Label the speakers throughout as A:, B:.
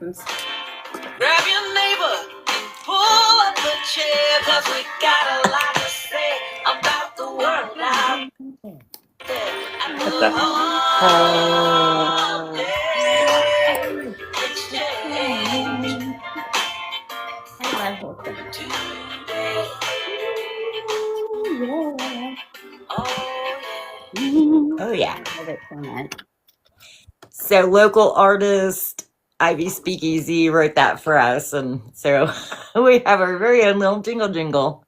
A: Grab your neighbor and pull up the chair, 'cause we got a lot to say about the world out there. And the Humpday exchange today.
B: Oh yeah.
C: I love it so much.
B: So local artist Ivy Speakeasy wrote that for us, and so we have our very own little jingle.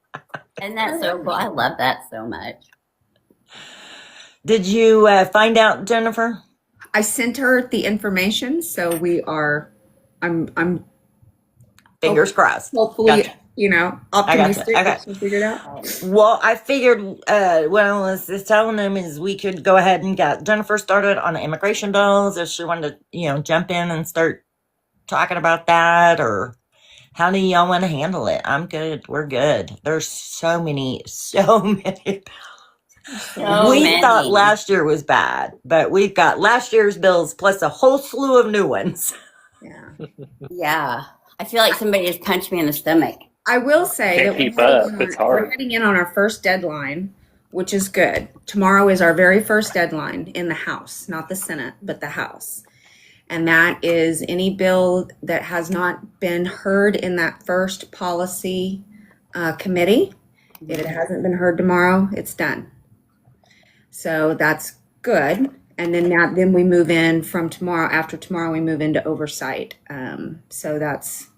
C: Isn't that so cool? I love that so much.
B: Did you find out, Jennifer?
D: I sent her the information, so I'm
B: Fingers crossed.
D: hopefully,
B: Gotcha.
D: optimistic
B: Okay.
D: that she'll figure it out.
B: Well, I figured what I was telling them is we could go ahead and get Jennifer started on the immigration bills if she wanted to, jump in and start talking about that, or how do y'all want to handle it? I'm good. We're good. There's so many. We thought last year was bad, but we've got last year's bills plus a whole slew of new ones.
C: Yeah. I feel like somebody just punched me in the stomach.
D: I will say that
E: It's hard.
D: we're heading in on our first deadline, which is good. Tomorrow is our very first deadline in the House, not the Senate, but the House. And that is any bill that has not been heard in that first policy committee. If it hasn't been heard tomorrow, it's done. So that's good. And then we move in from tomorrow. After tomorrow, we move into oversight. So that's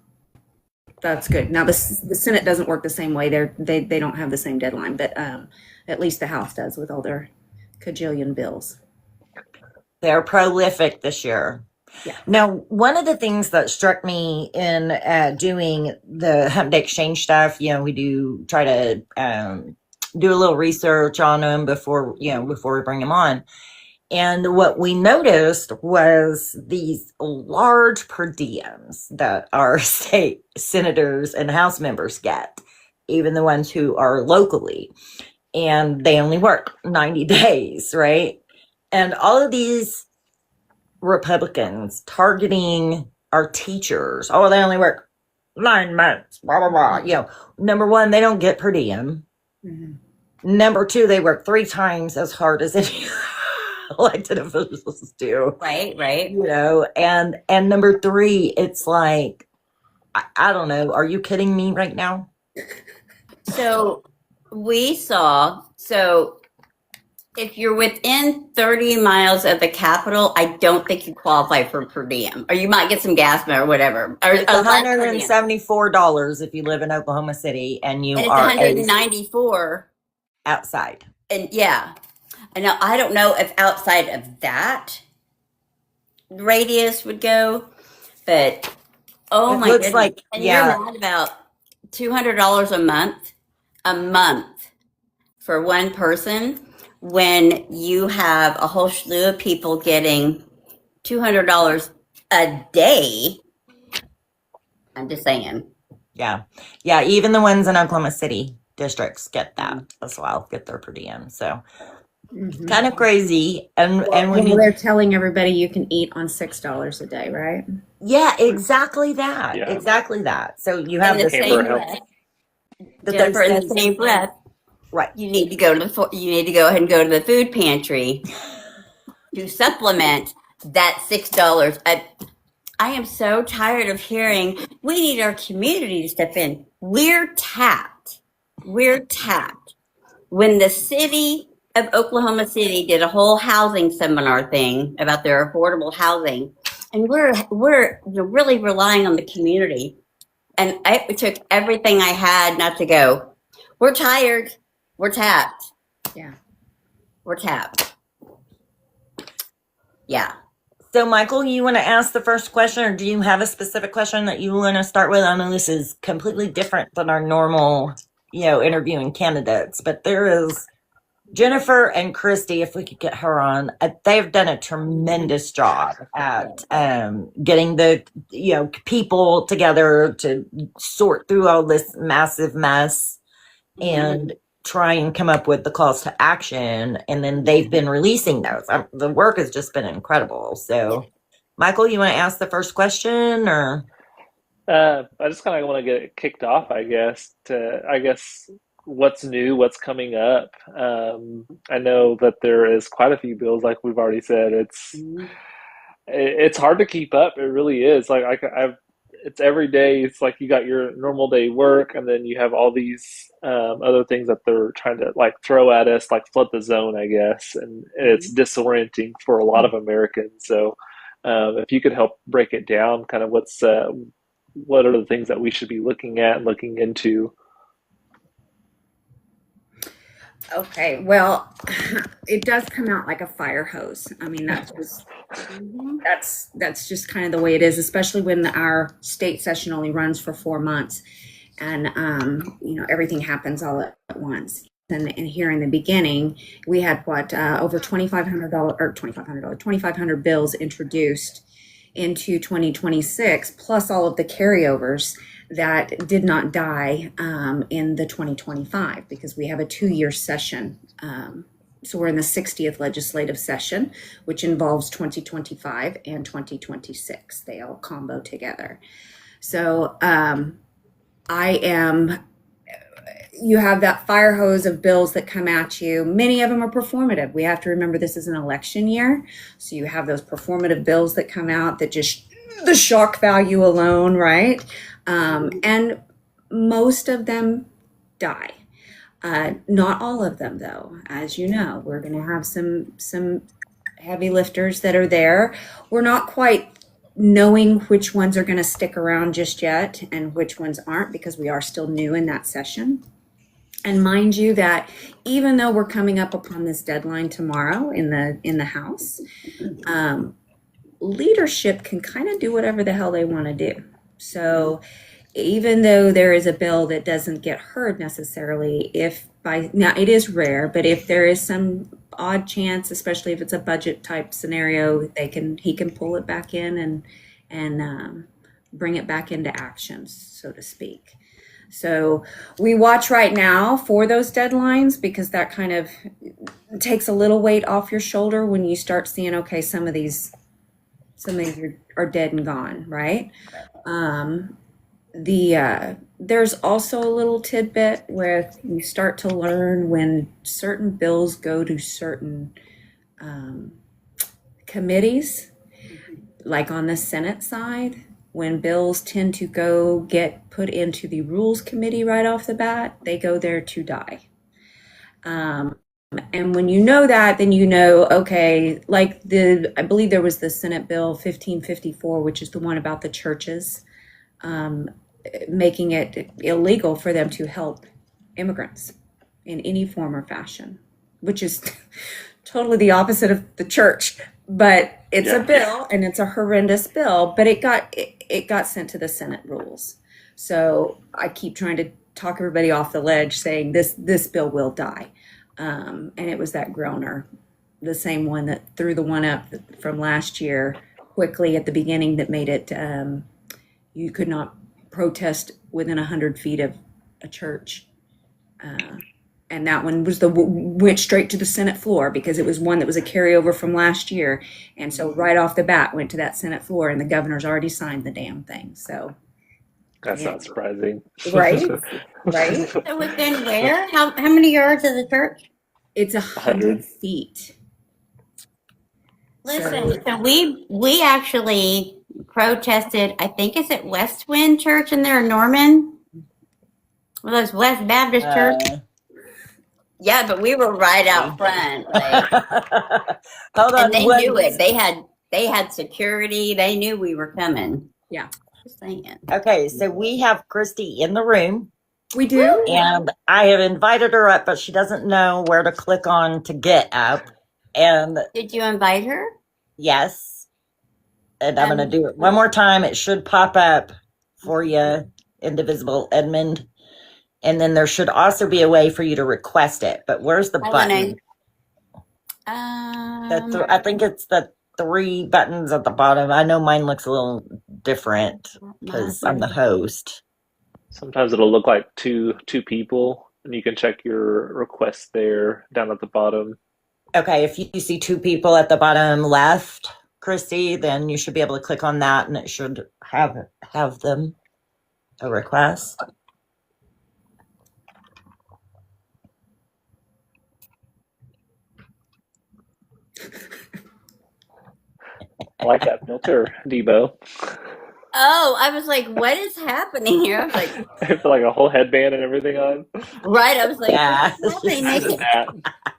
D: good. Now the Senate doesn't work the same way. They don't have the same deadline, but at least the House does with all their cajillion bills.
B: They're prolific this year.
D: Yeah.
B: Now, one of the things that struck me in doing the Humpday exchange stuff, we do try to do a little research on them before we bring them on. And what we noticed was these large per diems that our state senators and House members get, even the ones who are locally, and they only work 90 days, right? And all of these Republicans targeting our teachers, they only work 9 months, blah, blah, blah. Number one, they don't get per diem.
D: Mm-hmm.
B: Number two, they work 3 times as hard as any elected officials do.
C: Right.
B: And number 3, it's like, I don't know. Are you kidding me right now?
C: So we saw, if you're within 30 miles of the Capitol, I don't think you qualify for per diem, or you might get some gas money or whatever. Or
B: it's $174 if you live in Oklahoma City and you are
C: $194
B: outside.
C: And I know, I don't know if outside of that radius would go, but oh my goodness.
B: Like,
C: and you're mad about $200 a month for one person when you have a whole slew of people getting $200 a day. I'm just saying.
B: Yeah. Even the ones in Oklahoma City districts get that as well, get their per diem. So kind of crazy. And when
D: they're telling everybody you can eat on $6 a day, right?
B: Yeah, exactly that.
E: Yeah.
B: Exactly that. So you have
C: the same breath. Jennifer, in the same breath,
B: right?
C: You need to go ahead and go to the food pantry to supplement that $6. I am so tired of hearing we need our community to step in. We're tapped. When the city of Oklahoma City did a whole housing seminar thing about their affordable housing, and we're really relying on the community. And it took everything I had not to go. We're tired. We're tapped.
D: Yeah.
C: We're tapped. Yeah.
B: So, Michael, you want to ask the first question, or do you have a specific question that you want to start with? I know this is completely different than our normal, interviewing candidates, but there is Jennifer and Christy, if we could get her on, they've done a tremendous job at getting the people together to sort through all this massive mess and try and come up with the calls to action. And then they've been releasing those. The work has just been incredible. So Michael, you want to ask the first question or?
E: I just kind of want to get it kicked off, I guess what's new, what's coming up. I know that there is quite a few bills, like we've already said. It's hard to keep up. It really is. It's every day. It's like you got your normal day work, and then you have all these other things that they're trying to like throw at us, like flood the zone, I guess, and it's disorienting for a lot of Americans. So, if you could help break it down, kind of what are the things that we should be looking at and looking into?
D: Okay, well, it does come out like a fire hose. I mean, that's just kind of the way it is, especially when our state session only runs for 4 months, and everything happens all at once. And here in the beginning, we had over $2,500 bills introduced into 2026, plus all of the carryovers that did not die in the 2025, because we have a 2-year session. So we're in the 60th legislative session, which involves 2025 and 2026. They all combo together. So you have that fire hose of bills that come at you. Many of them are performative. We have to remember this is an election year. So you have those performative bills that come out that just the shock value alone, right? And most of them die. Not all of them, though. As you know, we're going to have some heavy lifters that are there. We're not quite knowing which ones are going to stick around just yet and which ones aren't, because we are still new in that session. And mind you that even though we're coming up upon this deadline tomorrow in the House, leadership can kind of do whatever the hell they want to do. So even though there is a bill that doesn't get heard necessarily, now it is rare, but if there is some odd chance, especially if it's a budget type scenario, he can pull it back in and bring it back into action, so to speak. So we watch right now for those deadlines, because that kind of takes a little weight off your shoulder when you start seeing, okay, some of these are dead and gone, right? There's also a little tidbit where you start to learn when certain bills go to certain committees, like on the Senate side, when bills tend to get put into the Rules Committee right off the bat, they go there to die. And when you know that, then you know, okay, like I believe there was the Senate Bill 1554, which is the one about the churches, making it illegal for them to help immigrants in any form or fashion, which is totally the opposite of the church. But it's a bill, and it's a horrendous bill, but it got sent to the Senate rules. So I keep trying to talk everybody off the ledge, saying this bill will die. And it was that groaner, the same one that threw the one up from last year quickly at the beginning that made it you could not protest within 100 feet of a church. And that one went straight to the Senate floor, because it was one that was a carryover from last year. And so right off the bat went to that Senate floor, and the governor's already signed the damn thing. So
E: That's not surprising.
D: Right? Right?
C: So within where? How many yards of the church?
D: It's 100 feet.
C: Listen, so we actually protested, I think it's at West Wind Church in there in Norman. Well, those West Baptist Church. Yeah, but we were right out front.
B: Hold on.
C: And they knew it. They had security. They knew we were coming.
D: Yeah.
C: Just saying.
B: Okay, so we have Christy in the room.
D: We do?
B: And I have invited her up, but she doesn't know where to click on to get up. And
C: Did you invite her?
B: yes. And I'm going to do it one more time. It should pop up for you, Indivisible Edmond. And then there should also be a way for you to request it. But where's the button? I think it's the 3 buttons at the bottom. I know mine looks a little different because I'm the host.
E: Sometimes it'll look like two people, and you can check your request there down at the bottom.
B: Okay, if you see 2 people at the bottom left, Christy, then you should be able to click on that, and it should have them a request.
E: I like that filter, Debo.
C: Oh, I was like, what is happening here? I was like,
E: I put like a whole headband and everything on.
C: right. I was like,
B: Yeah.
C: what's happening?
E: I did that.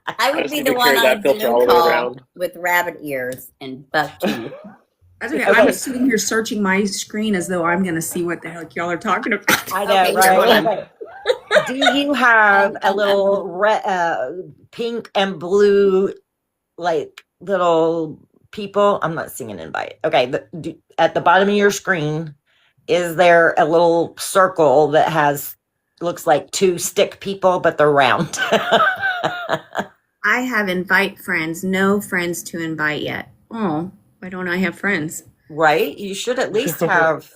C: I
E: I
C: would
E: just
C: be
E: need
C: the
E: to
C: one
E: carry
C: on
E: that
C: a
E: filter all
C: Zoom
E: the way
C: call
E: around.
C: with rabbit ears and buck teeth.
D: That's okay. I'm sitting here searching my screen as though I'm going to see what the heck y'all are talking about.
B: I know,
C: Okay,
B: right? Do you have a little pink and blue, like little people? I'm not seeing an invite. Okay, at the bottom of your screen, is there a little circle that looks like two stick people, but they're round?
D: I have invite friends, no friends to invite yet. Oh, why don't I have friends?
B: Right? You should at least have.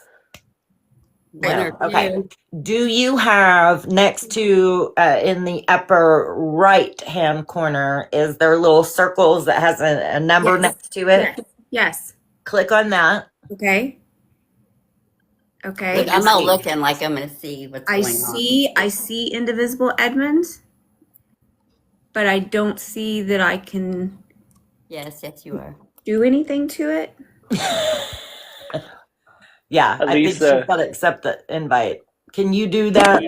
C: One or
B: Okay.
C: two.
B: Do you have next to in the upper right hand corner, is there little circles that has a number
D: Yes.
B: next to it?
D: Yes.
B: Click on that.
D: Okay. Okay.
C: Look, I'm not looking like I'm going to see what's
D: I
C: going on.
D: I see Indivisible Edmond, but I don't see that I can
C: Yes, you are.
D: do anything to it.
B: Yeah, I think she's got to accept the invite. Can you do that?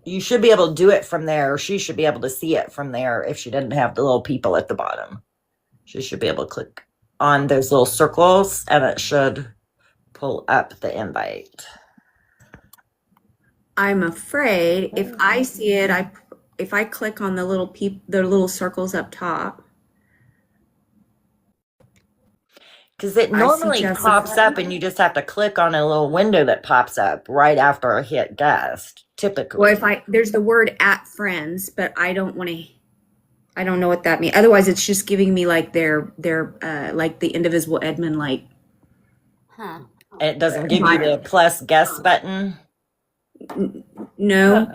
B: You should be able to do it from there. She should be able to see it from there if she didn't have the little people at the bottom. She should be able to click on those little circles and it should pull up the invite.
D: I'm afraid if I see it, if I click on the little circles up top.
B: Because it normally pops up and you just have to click on a little window that pops up right after I hit guest, typically.
D: Well, there's the word at friends, but I don't know what that means. Otherwise, it's just giving me like their like the Indivisible Edmond, like.
C: Huh.
B: It doesn't give you the plus guest button.
D: No.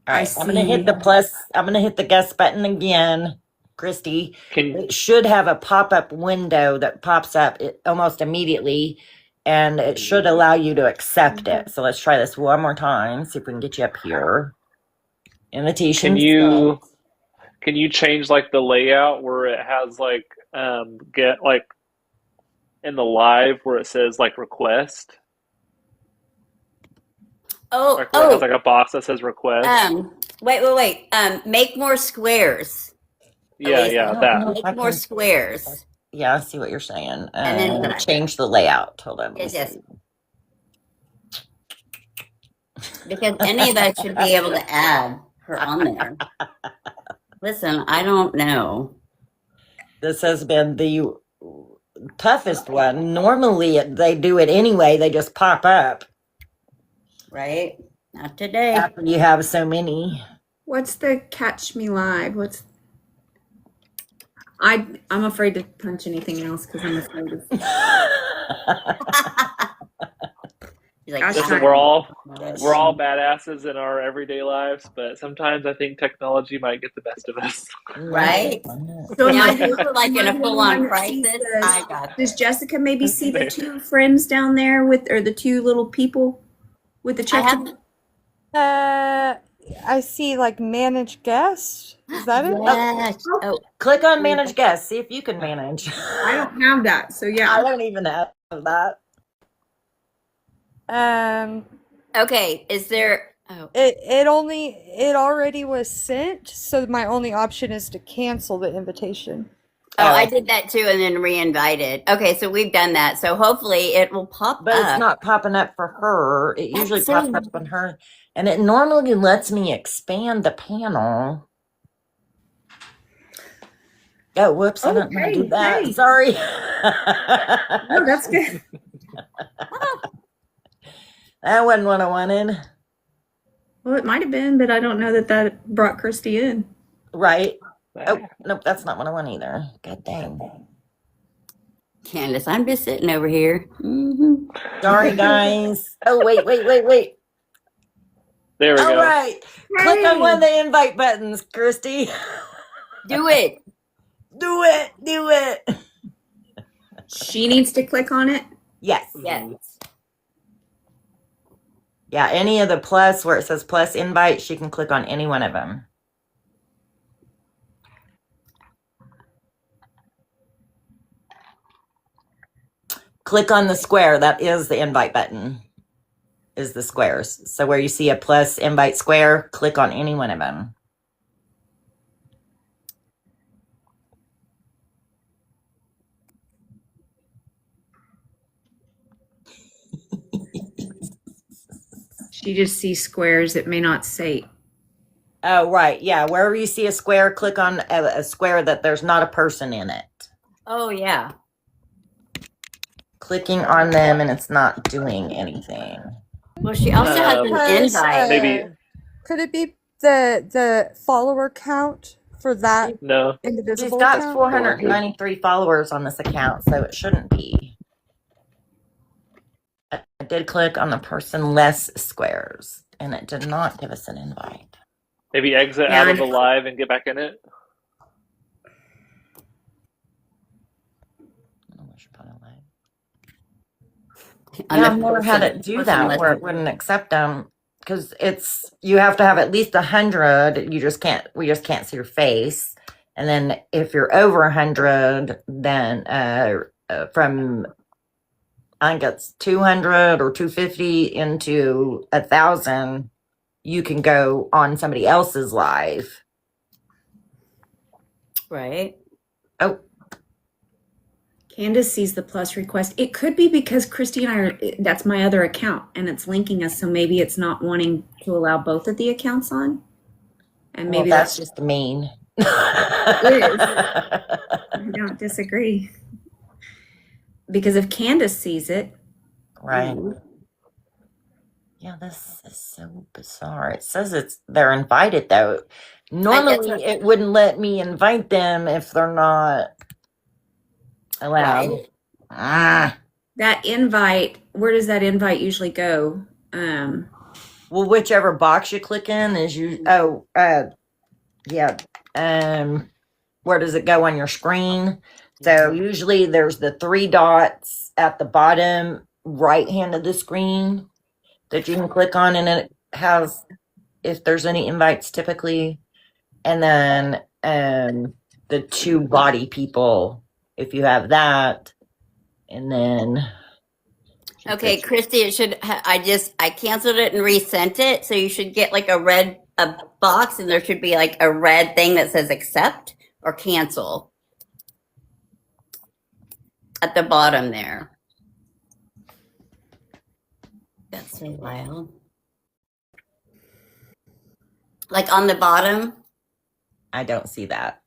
B: All right, I'm gonna hit the plus. I'm gonna hit the guest button again, Christy. It should have a pop-up window that pops up almost immediately, and it should allow you to accept it. So let's try this one more time. See if we can get you up here. Invitation.
E: Can you change like the layout where it has like get like in the live where it says like request?
C: Oh,
E: like where it has like a box that says request.
C: Wait. Make more squares.
E: Yeah, that.
C: Make more squares.
B: Yeah, I see what you're saying.
C: And then
B: change the layout. Hold on.
C: Yes. Because any of us should be able to add her on there. Listen, I don't know.
B: This has been the toughest one. Normally they do it anyway. They just pop up.
C: Right? Not today.
B: After you have so many.
D: What's the catch me live? I'm afraid to punch anything else because I'm afraid of.
E: Listen, we're all badasses in our everyday lives, but sometimes I think technology might get the best of us.
C: Right?
D: So
C: now, like in a full-on crisis, I got
D: does Jessica maybe see the two friends down there or the two little people with the check?
F: I see like manage guests. Is that it?
C: Yes.
B: Oh, click on manage guests. See if you can manage.
D: I don't have that, so yeah.
B: I don't even have that.
C: Okay, is there
F: it already was sent, so my only option is to cancel the invitation.
C: Oh, I did that too and then re-invited. Okay, so we've done that. So hopefully it will pop up.
B: But it's not popping up for her. It usually pops up on her. And it normally lets me expand the panel. Oh, whoops. I didn't want to do that.
D: Hey.
B: Sorry.
D: No, that's good.
B: That wasn't what I wanted.
D: Well, it might have been, but I don't know that brought Christy in.
B: Right. Oh, nope, that's not what I want either. God dang.
C: Candace, I'm just sitting over here. Mm-hmm.
B: Sorry, guys. Oh, wait.
E: There we go.
B: All right.
D: Hey.
B: Click on one of the invite buttons, Christy.
C: Do it.
B: Do it.
D: She needs to click on it.
B: Yes.
C: Yes.
B: Yeah, any of the plus where it says plus invite, she can click on any one of them. Click on the square. That is the invite button, is the squares. So where you see a plus invite square, click on any one of them.
D: She just sees squares. It may not say.
B: Oh, right. Yeah, wherever you see a square, click on a square that there's not a person in it.
C: Oh, yeah.
B: Clicking on them and it's not doing anything.
C: Well, she also has an
F: Because,
C: invite.
E: Maybe-
F: could it be the follower count for that
E: No.
B: She's
F: Indivisible
B: got
F: account?
B: 493 followers on this account, so it shouldn't be. I did click on the person less squares, and it did not give us an invite.
E: Maybe exit out of the live and get back in it.
B: Yeah, I've never had it do that where it wouldn't accept them, because you have to have at least 100. We just can't see your face. And then if you're over 100, then from I think it's 200 or 250 into 1,000, you can go on somebody else's live.
C: Right.
B: Oh,
D: Candace sees the plus request. It could be because Christy and I that's my other account and it's linking us. So maybe it's not wanting to allow both of the accounts on. And maybe
B: well, that's just mean.
D: It is. I don't disagree. Because if Candace sees it.
B: Right. Yeah, this is so bizarre. It says they're invited though. Normally it wouldn't let me invite them if they're not allowed.
C: Right.
D: That invite, where does that invite usually go?
B: Well, whichever box you click in is yeah. Where does it go on your screen? So usually there's the 3 dots at the bottom right hand of the screen that you can click on, and it has, if there's any invites typically, and then the 2 body people, if you have that, and then
C: Okay, Christy, it should. I canceled it and resent it, so you should get like a box, and there should be like a red thing that says accept or cancel at the bottom there. That's so wild. Like on the bottom.
B: I don't see that.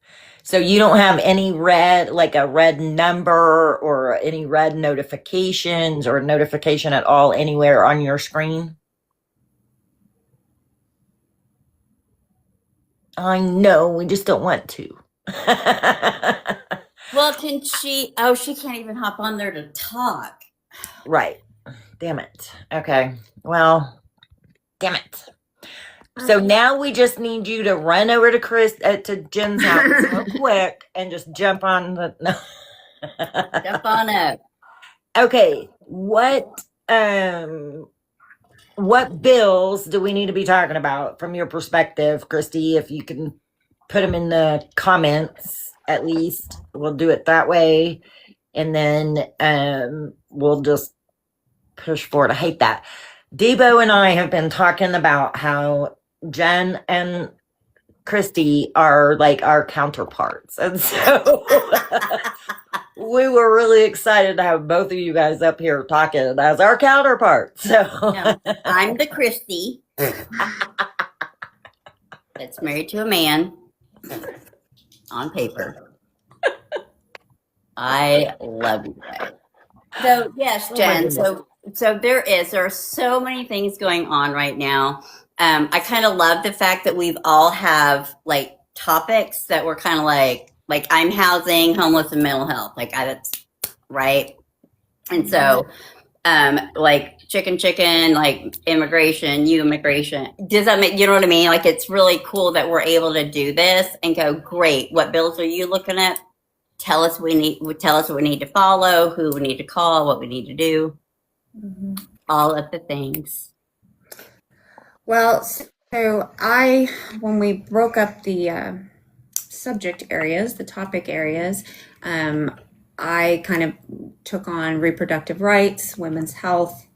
B: So you don't have any red, like a red number or any red notifications or notification at all anywhere on your screen? I know, we just don't want to.
C: Well, can she? Oh, she can't even hop on there to talk.
B: Right. Damn it. Okay. Well, damn it. So now we just need you to run over to Jen's house real quick and just jump on the. No.
C: Jump on up.
B: Okay. What bills do we need to be talking about from your perspective, Christy? If you can put them in the comments, at least we'll do it that way, and then we'll just push forward. I hate that. Debo and I have been talking about how Jen and Christy are like our counterparts. And so we were really excited to have both of you guys up here talking as our counterparts. So
C: No, I'm the Christy that's married to a man on paper. I love you guys. So yes, Jen. There are so many things going on right now. I kind of love the fact that we've all have like topics that we're kind of like I'm housing, homeless, and mental health. That's right. And so, like chicken, like immigration, immigration. Does that make, you know what I mean? Like, it's really cool that we're able to do this and go, great. What bills are you looking at? tell us what we need to follow, who we need to call, what we need to do, all of the things.
D: Well, so when we broke up the subject areas, the topic areas, I kind of took on reproductive rights, women's health,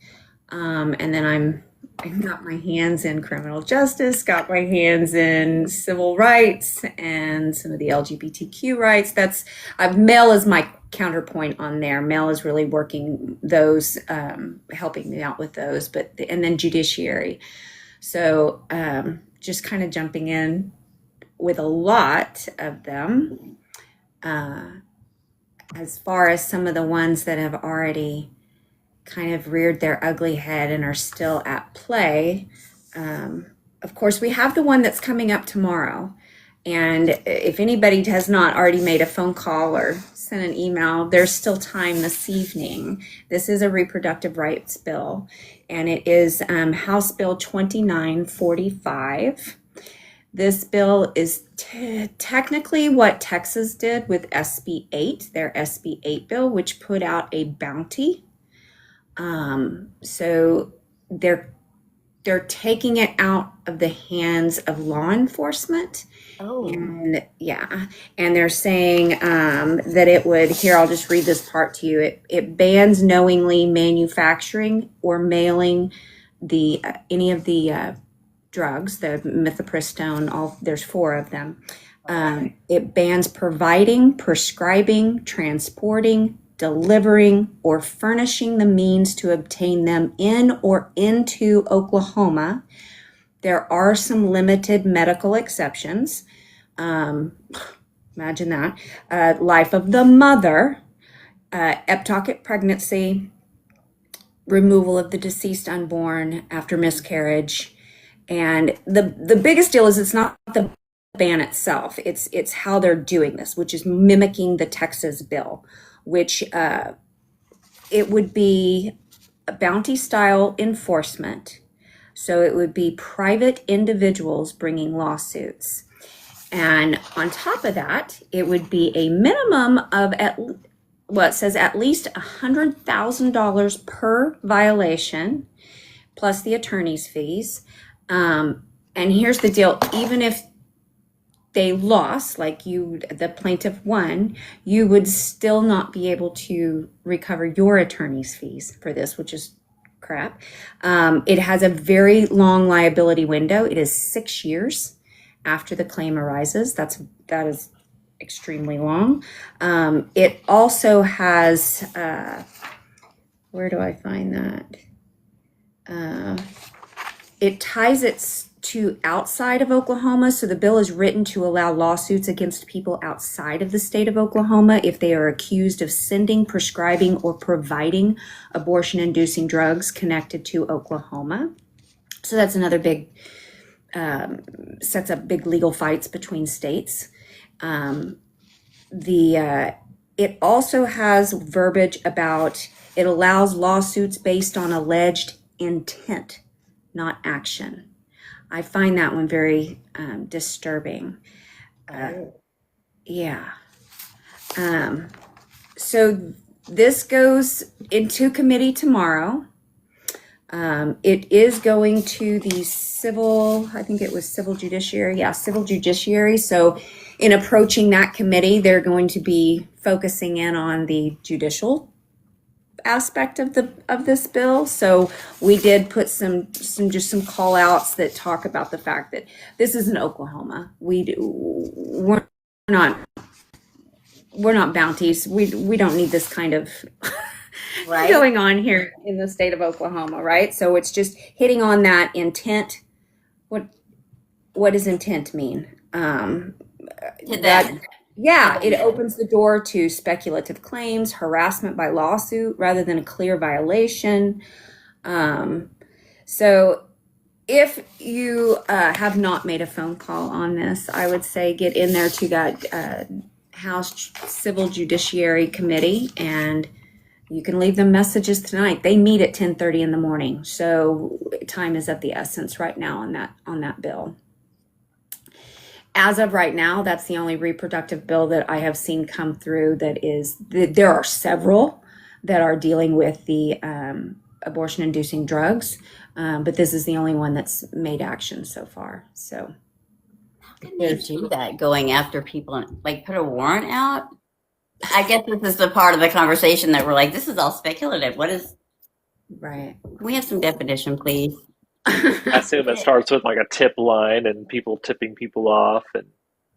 D: and then I got my hands in criminal justice, got my hands in civil rights and some of the LGBTQ rights. Mel is my counterpoint on there. Mel is really working those, helping me out with those, and then judiciary. So just kind of jumping in with a lot of them. As far as some of the ones that have already kind of reared their ugly head and are still at play. Of course, we have the one that's coming up tomorrow. And if anybody has not already made a phone call or sent an email, there's still time this evening. This is a reproductive rights bill, and it is House Bill 2945. This bill is technically what Texas did with SB 8, their SB 8 bill, which put out a bounty. So they're taking it out of the hands of law enforcement.
C: Oh.
D: And they're saying that it would, here, I'll just read this part to you. It bans knowingly manufacturing or mailing any of the drugs, the mifepristone, there's 4 of them. It bans providing, prescribing, transporting, delivering, or furnishing the means to obtain them in or into Oklahoma. There are some limited medical exceptions. Imagine that. Life of the mother, ectopic pregnancy, removal of the deceased unborn after miscarriage. And the biggest deal is it's not the ban itself. It's how they're doing this, which is mimicking the Texas bill, which it would be a bounty style enforcement. So it would be private individuals bringing lawsuits. And on top of that, it would be a minimum of it says at least $100,000 per violation, plus the attorney's fees. And here's the deal, even if they lost, like the plaintiff won, you would still not be able to recover your attorney's fees for this, which is crap. It has a very long liability window. It is 6 years after the claim arises. That is extremely long. It also has, where do I find that? It ties it to outside of Oklahoma. So the bill is written to allow lawsuits against people outside of the state of Oklahoma if they are accused of sending, prescribing, or providing abortion-inducing drugs connected to Oklahoma. So that's another big, sets up big legal fights between states. It also has verbiage about it allows lawsuits based on alleged intent, not action. I find that one very disturbing. So this goes into committee tomorrow. It is going to the civil judiciary. Yeah, civil judiciary. So in approaching that committee, they're going to be focusing in on the judicial aspect of this bill. So we did put some call outs that talk about the fact that this is in Oklahoma. We're not bounties. We don't need this kind of
C: Right.
D: going on here in the state of Oklahoma, right? So it's just hitting on that intent. What does intent mean?
C: To them.
D: Yeah, it opens the door to speculative claims, harassment by lawsuit rather than a clear violation. So if you have not made a phone call on this, I would say get in there to that House Civil Judiciary Committee, and you can leave them messages tonight. They meet at 10:30 in the morning, so time is of the essence right now on that bill. As of right now, that's the only reproductive bill that I have seen come through there are several that are dealing with the abortion-inducing drugs, but this is the only one that's made action so far. So
C: How can they do that, going after people and like put a warrant out? I guess this is the part of the conversation that we're like, this is all speculative. What is,
D: right.
C: can we have some definition, please?
E: I assume it starts with like a tip line and people tipping people off and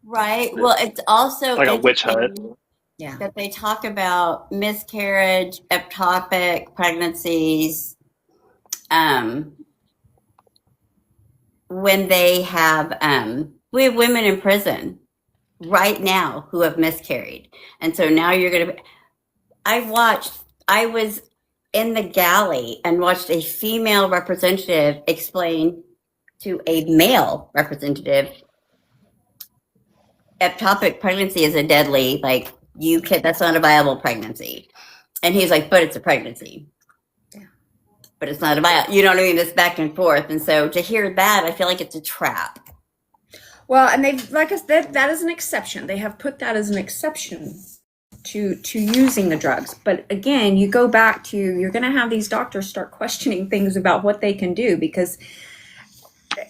C: Right. Well, it's also
E: like a witch hunt.
C: interesting
D: Yeah.
C: that they talk about miscarriage, ectopic pregnancies, when they have, we have women in prison right now who have miscarried. And so now you're going to, I was in the galley and watched a female representative explain to a male representative, ectopic pregnancy is a deadly, like, that's not a viable pregnancy. And he's like, but it's a pregnancy.
D: Yeah.
C: But it's not a viable, you know what I mean? It's back and forth. And so to hear that, I feel like it's a trap.
D: Well, and they've, like I said, that is an exception. They have put that as an exception to using the drugs. But again, you go back to, you're going to have these doctors start questioning things about what they can do, because,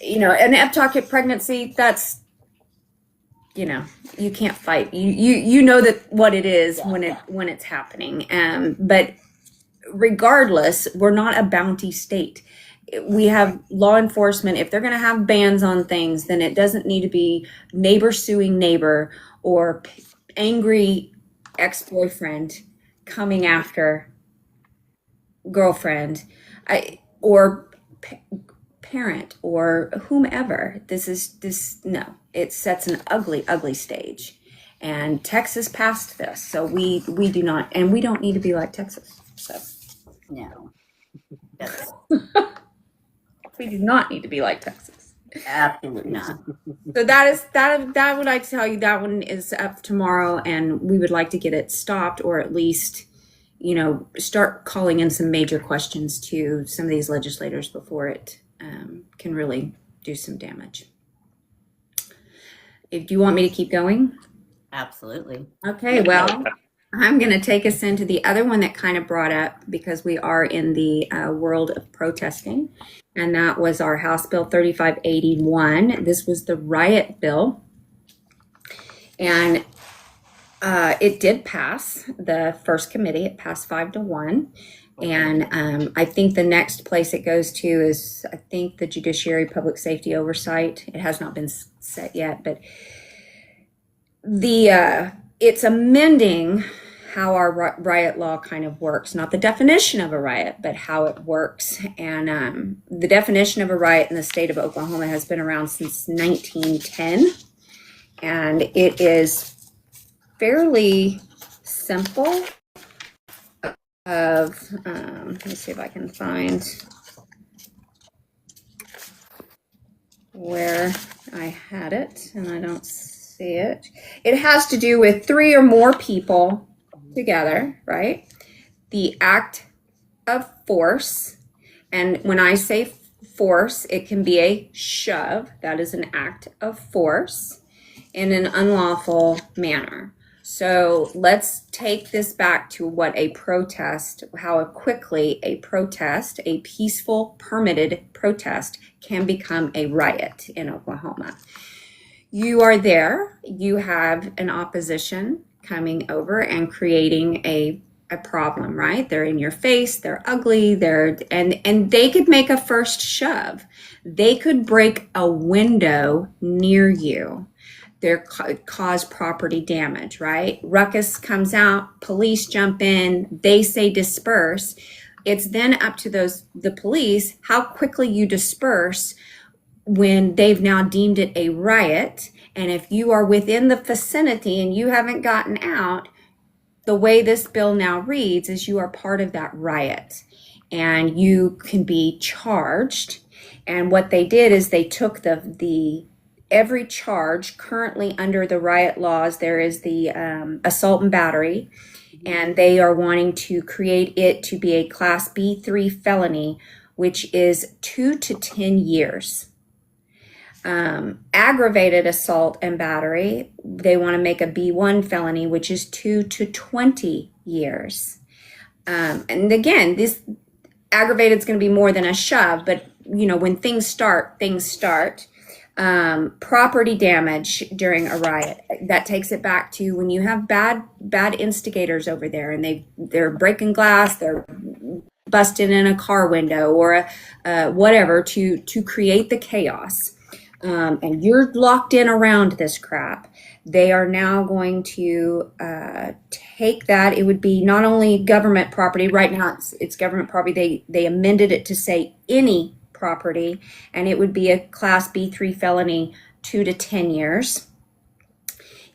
D: you know, an ectopic pregnancy, that's, you know, you can't fight. You know that what it is when it's happening. But regardless, we're not a bounty state. We have law enforcement. If they're going to have bans on things, then it doesn't need to be neighbor suing neighbor or angry ex-boyfriend coming after girlfriend, or parent or whomever. No, it sets an ugly stage. And Texas passed this, so we do not, and we don't need to be like Texas. So
C: No.
D: we do not need to be like Texas.
C: Absolutely not.
D: So that would I tell you, that one is up tomorrow, and we would like to get it stopped, or at least, you know, start calling in some major questions to some of these legislators before it can really do some damage. Do you want me to keep going?
C: Absolutely.
D: Okay, well, I'm going to take us into the other one that kind of brought up, because we are in the world of protesting, and that was our House Bill 3581. This was the riot bill, and it did pass the first committee. It passed 5-1, and I think the next place it goes to is, I think, the Judiciary Public Safety Oversight. It has not been set yet, but it's amending how our riot law kind of works, not the definition of a riot, but how it works. And the definition of a riot in the state of Oklahoma has been around since 1910, and it is fairly simple. Let me see if I can find where I had it, and I don't see it. It has to do with 3 or more people together, right? The act of force, and when I say force, it can be a shove. That is an act of force in an unlawful manner. So let's take this back to what a protest, how quickly a protest, a peaceful, permitted protest, can become a riot in Oklahoma. You are there, you have an opposition coming over and creating a problem, right? They're in your face, they're ugly, and they could make a first shove. They could break a window near you. They cause property damage, right? Ruckus comes out, police jump in, they say disperse. It's then up to the police how quickly you disperse when they've now deemed it a riot. And if you are within the vicinity and you haven't gotten out, the way this bill now reads is you are part of that riot and you can be charged. And what they did is they took the every charge currently under the riot laws. There is the assault and battery, and they are wanting to create it to be a class B3 felony, which is 2 to 10 years. Aggravated assault and battery, they want to make a B1 felony, which is 2 to 20 years. And again, this aggravated is going to be more than a shove, but when things start. Property damage during a riot, that takes it back to when you have bad instigators over there, and they're breaking glass, they're busting in a car window or whatever to create the chaos, and you're locked in around this crap. They are now going to take that. It would be not only government property. Right now it's government property. They amended it to say any property, and it would be a class B3 felony, 2 to 10 years.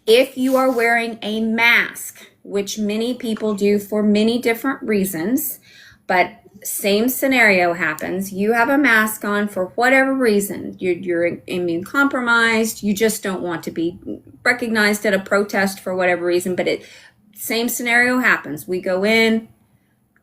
D: If you are wearing a mask, which many people do for many different reasons, but same scenario happens. You have a mask on for whatever reason. You're immune compromised. You just don't want to be recognized at a protest for whatever reason, but same scenario happens. We go in,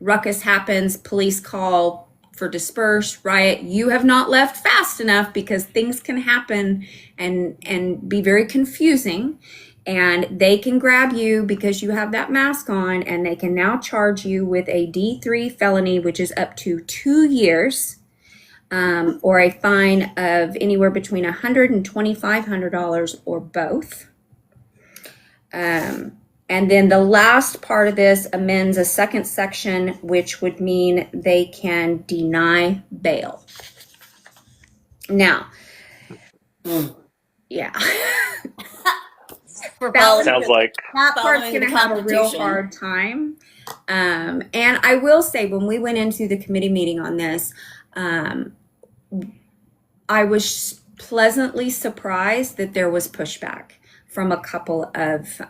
D: ruckus happens, police call for disperse, riot. You have not left fast enough, because things can happen and be very confusing, and they can grab you because you have that mask on, and they can now charge you with a D3 felony, which is up to 2 years, or a fine of anywhere between $100 and $2,500, or both. And then the last part of this amends a second section, which would mean they can deny bail. Now, yeah.
E: Sounds like
D: that part's
C: following
D: going to
C: the
D: have a real
C: Constitution.
D: hard time. And I will say, when we went into the committee meeting on this, I was pleasantly surprised that there was pushback from a couple of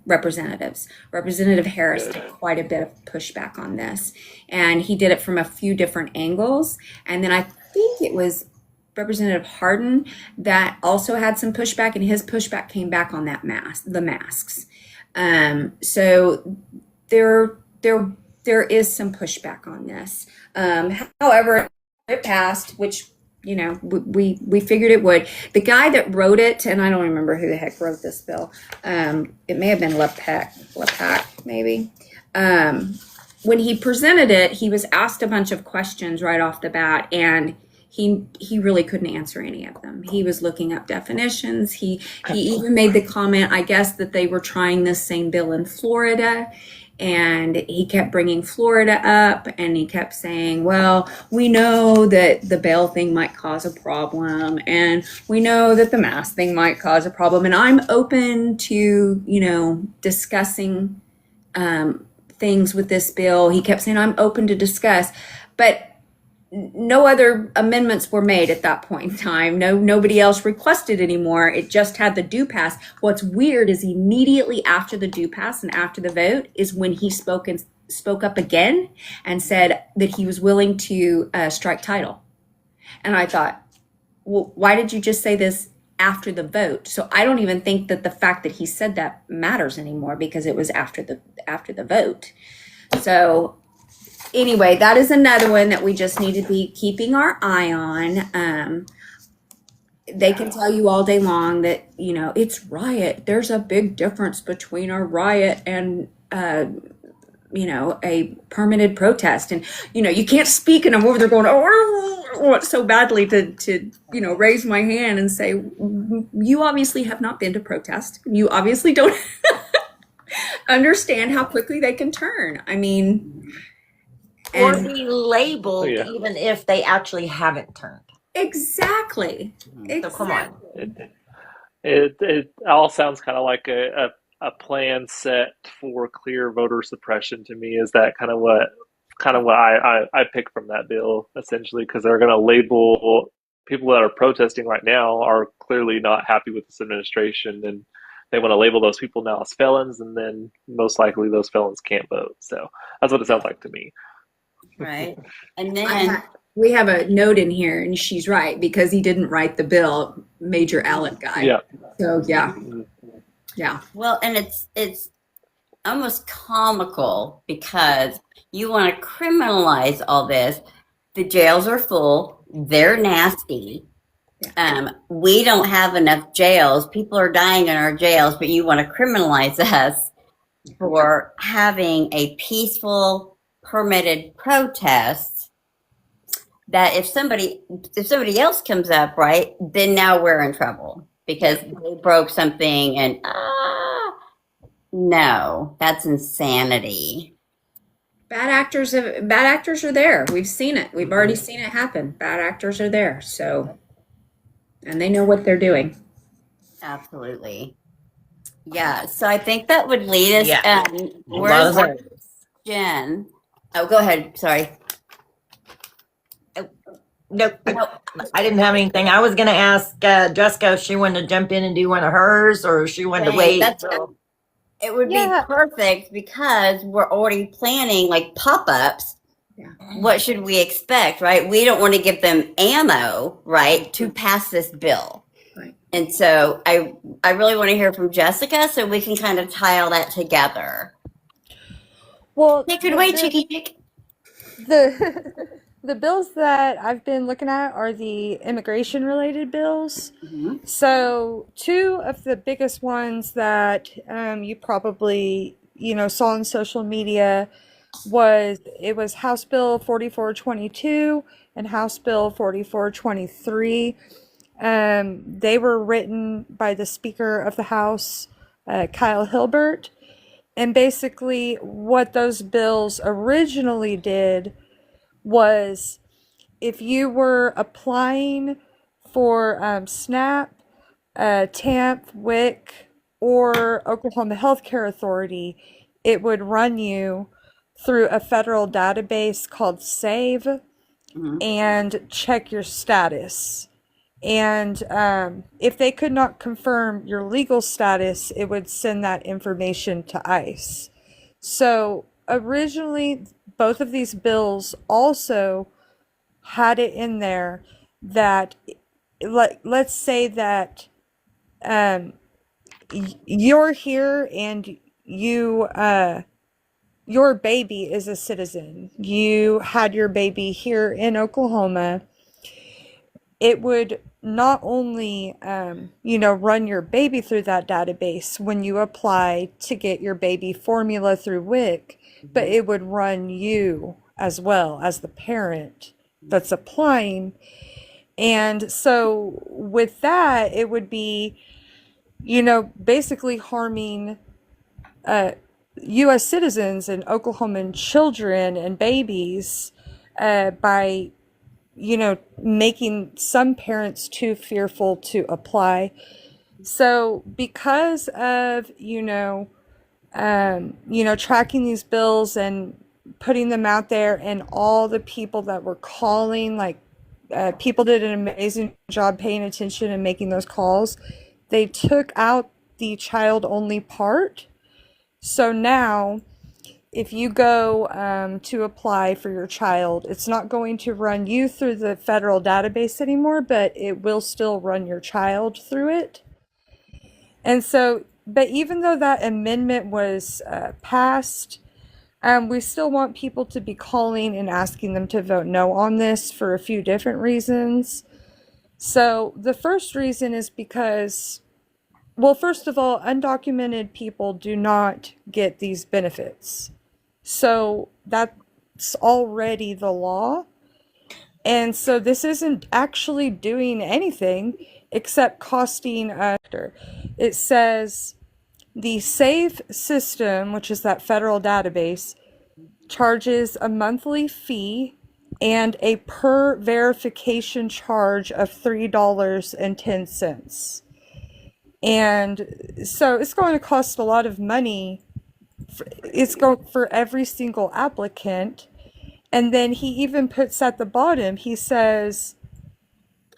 D: representatives. Representative Harris did quite a bit of pushback on this, and he did it from a few different angles. And then I think it was Representative Hardin that also had some pushback, and his pushback came back on that the masks. So there is some pushback on this. However, it passed, which we figured it would. The guy that wrote it, and I don't remember who the heck wrote this bill. It may have been LePac, maybe. When he presented it, he was asked a bunch of questions right off the bat, and he really couldn't answer any of them. He was looking up definitions. He even made the comment, I guess, that they were trying this same bill in Florida. And he kept bringing Florida up, and he kept saying, well, we know that the bail thing might cause a problem, and we know that the mask thing might cause a problem. And I'm open to, discussing things with this bill. He kept saying, I'm open to discuss. But no other amendments were made at that point in time. Nobody else requested anymore. It just had the do pass. What's weird is immediately after the do pass and after the vote is when he spoke up again and said that he was willing to strike title. And I thought, well, why did you just say this after the vote? So I don't even think that the fact that he said that matters anymore, because it was after the vote. So anyway, that is another one that we just need to be keeping our eye on. They can tell you all day long that, it's riot. There's a big difference between a riot and, a permitted protest. And, you can't speak, and I'm over there going, I want so badly to raise my hand and say, you obviously have not been to protest. You obviously don't understand how quickly they can turn. I mean...
B: Or be labeled,
E: Yeah.
B: even if they actually haven't turned.
D: Exactly.
B: So come on.
E: it all sounds kind of like a plan set for clear voter suppression to me. Is that kind of what I pick from that bill, essentially, because they're going to label people that are protesting right now are clearly not happy with this administration, and they want to label those people now as felons, and then most likely those felons can't vote. So that's what it sounds like to me.
C: Right. And then
D: we have a note in here, and she's right, because he didn't write the bill, Major Alec guy.
E: Yeah.
D: So yeah.
C: Well, and it's almost comical, because you want to criminalize all this. The jails are full. They're nasty. We don't have enough jails. People are dying in our jails, but you want to criminalize us for having a peaceful, permitted protest. That if somebody else comes up, right, then now we're in trouble because they broke something, and no, that's insanity.
D: Bad actors are there. We've seen it. We've already seen it happen. Bad actors are there. So, and they know what they're doing.
C: Absolutely. Yeah. So I think that would lead us.
B: Yeah.
C: Where's
B: Love it.
C: Jen? Oh, go ahead. Sorry.
B: Nope.
C: Nope.
B: I didn't have anything. I was going to ask Jessica if she wanted to jump in and do one of hers, or if she wanted to wait.
C: It would
F: Yeah.
C: be perfect because we're already planning like pop-ups.
D: Yeah.
C: What should we expect, right? We don't want to give them ammo, right, to pass this bill.
D: Right.
C: And so I really want to hear from Jessica so we can kind of tie all that together.
F: Well,
C: Take it away, Chicky Chick.
F: the bills that I've been looking at are the immigration related bills.
C: Mm-hmm.
F: So two of the biggest ones that you probably saw on social media was House Bill 4422 and House Bill 4423. They were written by the Speaker of the House, Kyle Hilbert. And basically what those bills originally did was if you were applying for SNAP, TAMP, WIC, or Oklahoma Healthcare Authority, it would run you through a federal database called SAVE and check your status. And if they could not confirm your legal status, it would send that information to ICE. So originally, both of these bills also had it in there that, let's say that you're here and your baby is a citizen. You had your baby here in Oklahoma. It would not only, run your baby through that database when you apply to get your baby formula through WIC, but it would run you as well as the parent that's applying. And so with that, it would be, basically harming U.S. citizens and Oklahoman children and babies by making some parents too fearful to apply. So because of, tracking these bills and putting them out there, and all the people that were calling, people did an amazing job paying attention and making those calls. They took out the child only part. So now if you go to apply for your child, it's not going to run you through the federal database anymore, but it will still run your child through it. And so, but even though that amendment was passed, we still want people to be calling and asking them to vote no on this for a few different reasons. So the first reason is because, well, first of all, undocumented people do not get these benefits. So that's already the law. And so this isn't actually doing anything except costing it says the SAVE system, which is that federal database, charges a monthly fee and a per verification charge of $3.10. And so it's going to cost a lot of money. It's going for every single applicant. And then he even puts at the bottom, he says,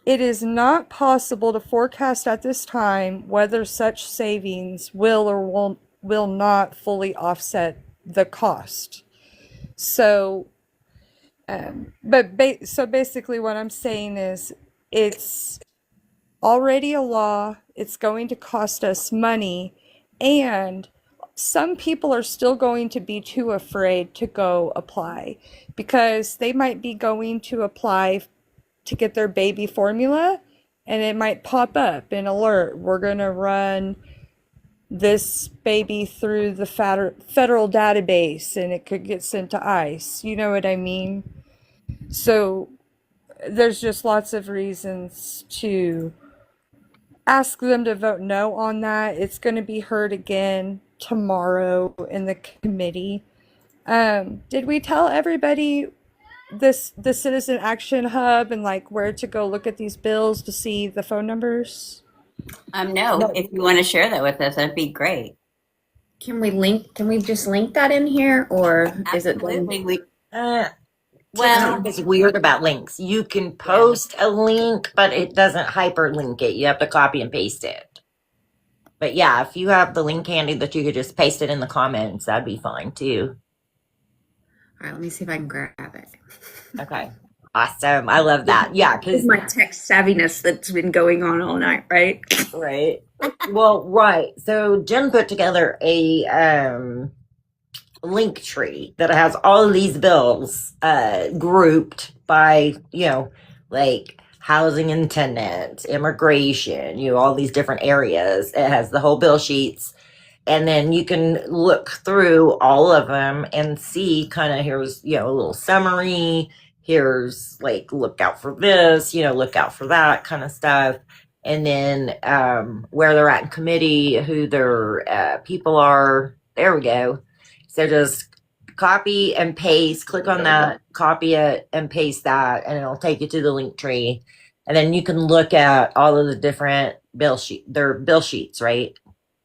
F: it is not possible to forecast at this time whether such savings will or will not fully offset the cost. So, so basically what I'm saying is it's already a law. It's going to cost us money, and some people are still going to be too afraid to go apply because they might be going to apply to get their baby formula, and it might pop up an alert. We're going to run this baby through the federal database and it could get sent to ICE. You know what I mean? So there's just lots of reasons to ask them to vote no on that. It's going to be heard again tomorrow in the committee. Did we tell everybody the Citizen Action Hub and like where to go look at these bills to see the phone numbers?
C: No, if you want to share that with us, that'd be great.
D: Can we just link that in here, or is it?
C: Absolutely.
B: Well, it's weird about links. You can post a link, but it doesn't hyperlink it. You have to copy and paste it. But yeah, if you have the link handy that you could just paste it in the comments, that'd be fine too.
D: All right, let me see if I can grab it.
B: Okay. Awesome. I love that. Yeah,
D: It's
B: because
D: my tech savviness that's been going on all night, right?
B: right. Well, right. So Jen put together a link tree that has all of these bills grouped by, like housing and tenant, immigration, all these different areas. It has the whole bill sheets. And then you can look through all of them and see kind of here's, a little summary. Here's like, look out for this, look out for that kind of stuff. And then where they're at in committee, who their people are. There we go. So just copy and paste, click on that, copy it and paste that, and it'll take you to the link tree. And then you can look at all of the different their bill sheets, right?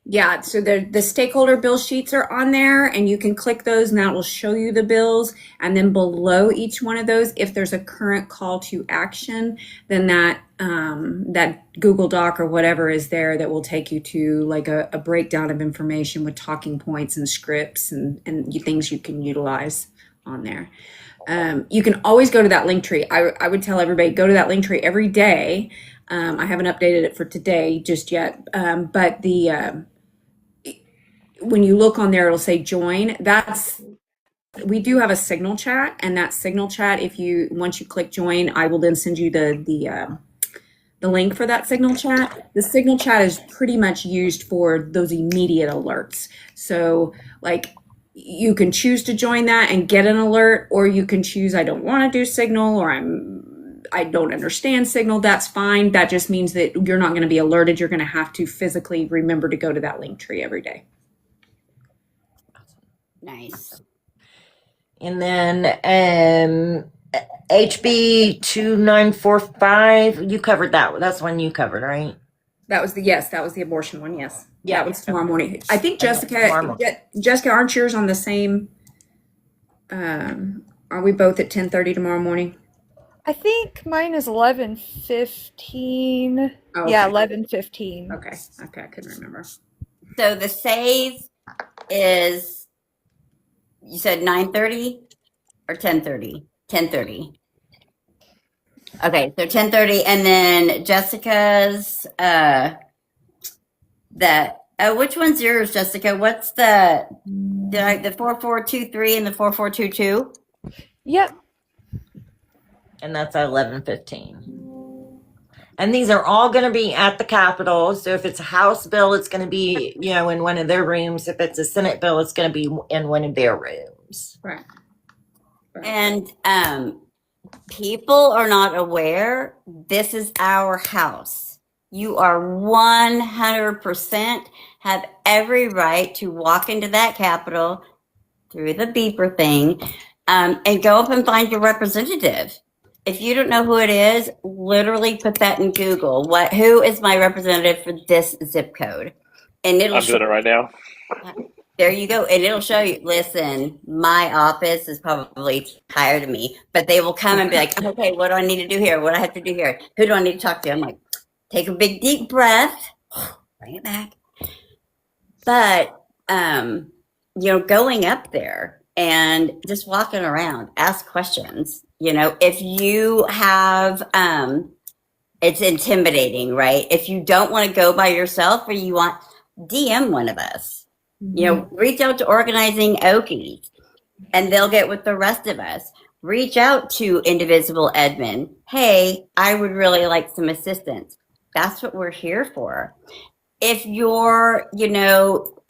D: Yeah, so the stakeholder bill sheets are on there, and you can click those, and that will show you the bills. And then below each one of those, if there's a current call to action, then that Google Doc or whatever is there that will take you to like a breakdown of information with talking points and scripts and things you can utilize on there. You can always go to that link tree. I would tell everybody, go to that link tree every day. I haven't updated it for today just yet, but when you look on there, it'll say join. We do have a signal chat, and that signal chat, once you click join, I will then send you the link for that signal chat. The signal chat is pretty much used for those immediate alerts. So like you can choose to join that and get an alert, or you can choose, I don't want to do signal, or I don't understand signal. That's fine. That just means that you're not going to be alerted. You're going to have to physically remember to go to that link tree every day.
C: Nice.
B: And then HB 2945, you covered that. That's one you covered, right?
D: That was the abortion one. Yes.
B: Yeah.
D: That was tomorrow morning. I think Jessica, aren't yours on the same, are we both at 10:30 tomorrow morning?
F: I think mine is 11:15.
D: Oh, okay.
F: Yeah, 11:15.
D: Okay, I couldn't remember.
C: So the save is, you said 9:30 or 10:30? 10:30. Okay, so 10:30, and then Jessica's which one's yours, Jessica? What's the 4423 and the 4422?
F: Yep.
B: And that's at 11:15. And these are all going to be at the Capitol. So if it's a House bill, it's going to be, in one of their rooms. If it's a Senate bill, it's going to be in one of their rooms.
D: Right.
C: And people are not aware, this is our house. You are 100% have every right to walk into that Capitol through the beeper thing and go up and find your representative. If you don't know who it is, literally put that in Google. Who is my representative for this zip code? And it'll
E: I'm doing it right now.
C: There you go. And it'll show you, listen, my office is probably tired of me, but they will come and be like, okay, what do I need to do here? What do I have to do here? Who do I need to talk to? I'm like, take a big deep breath, bring it back. But, going up there and just walking around, ask questions. If you have, it's intimidating, right? If you don't want to go by yourself or you want, DM one of us, reach out to Organizing Okies and they'll get with the rest of us. Reach out to Indivisible Edmond. Hey, I would really like some assistance. That's what we're here for. If you're,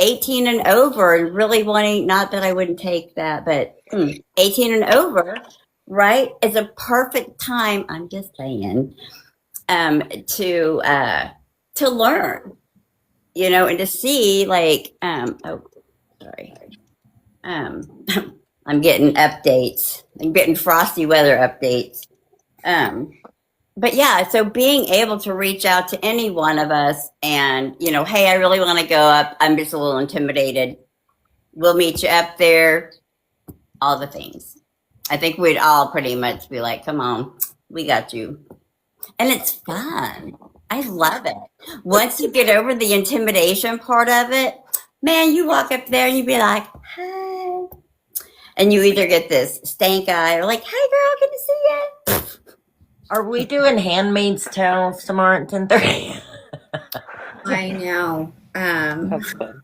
C: 18 and over and really wanting, not that I wouldn't take that, but 18 and over, right, is a perfect time, I'm just saying, to learn, and to see sorry. I'm getting updates. I'm getting frosty weather updates. But yeah, so being able to reach out to any one of us and, hey, I really want to go up. I'm just a little intimidated. We'll meet you up there. All the things. I think we'd all pretty much be like, come on, we got you. And it's fun. I love it. Once you get over the intimidation part of it, man, you walk up there and you be like, hi. And you either get this stank eye or like, hey girl, good to see you.
B: Are we doing Handmaid's Tale tomorrow at 10:30?
D: I know.
E: That's fun.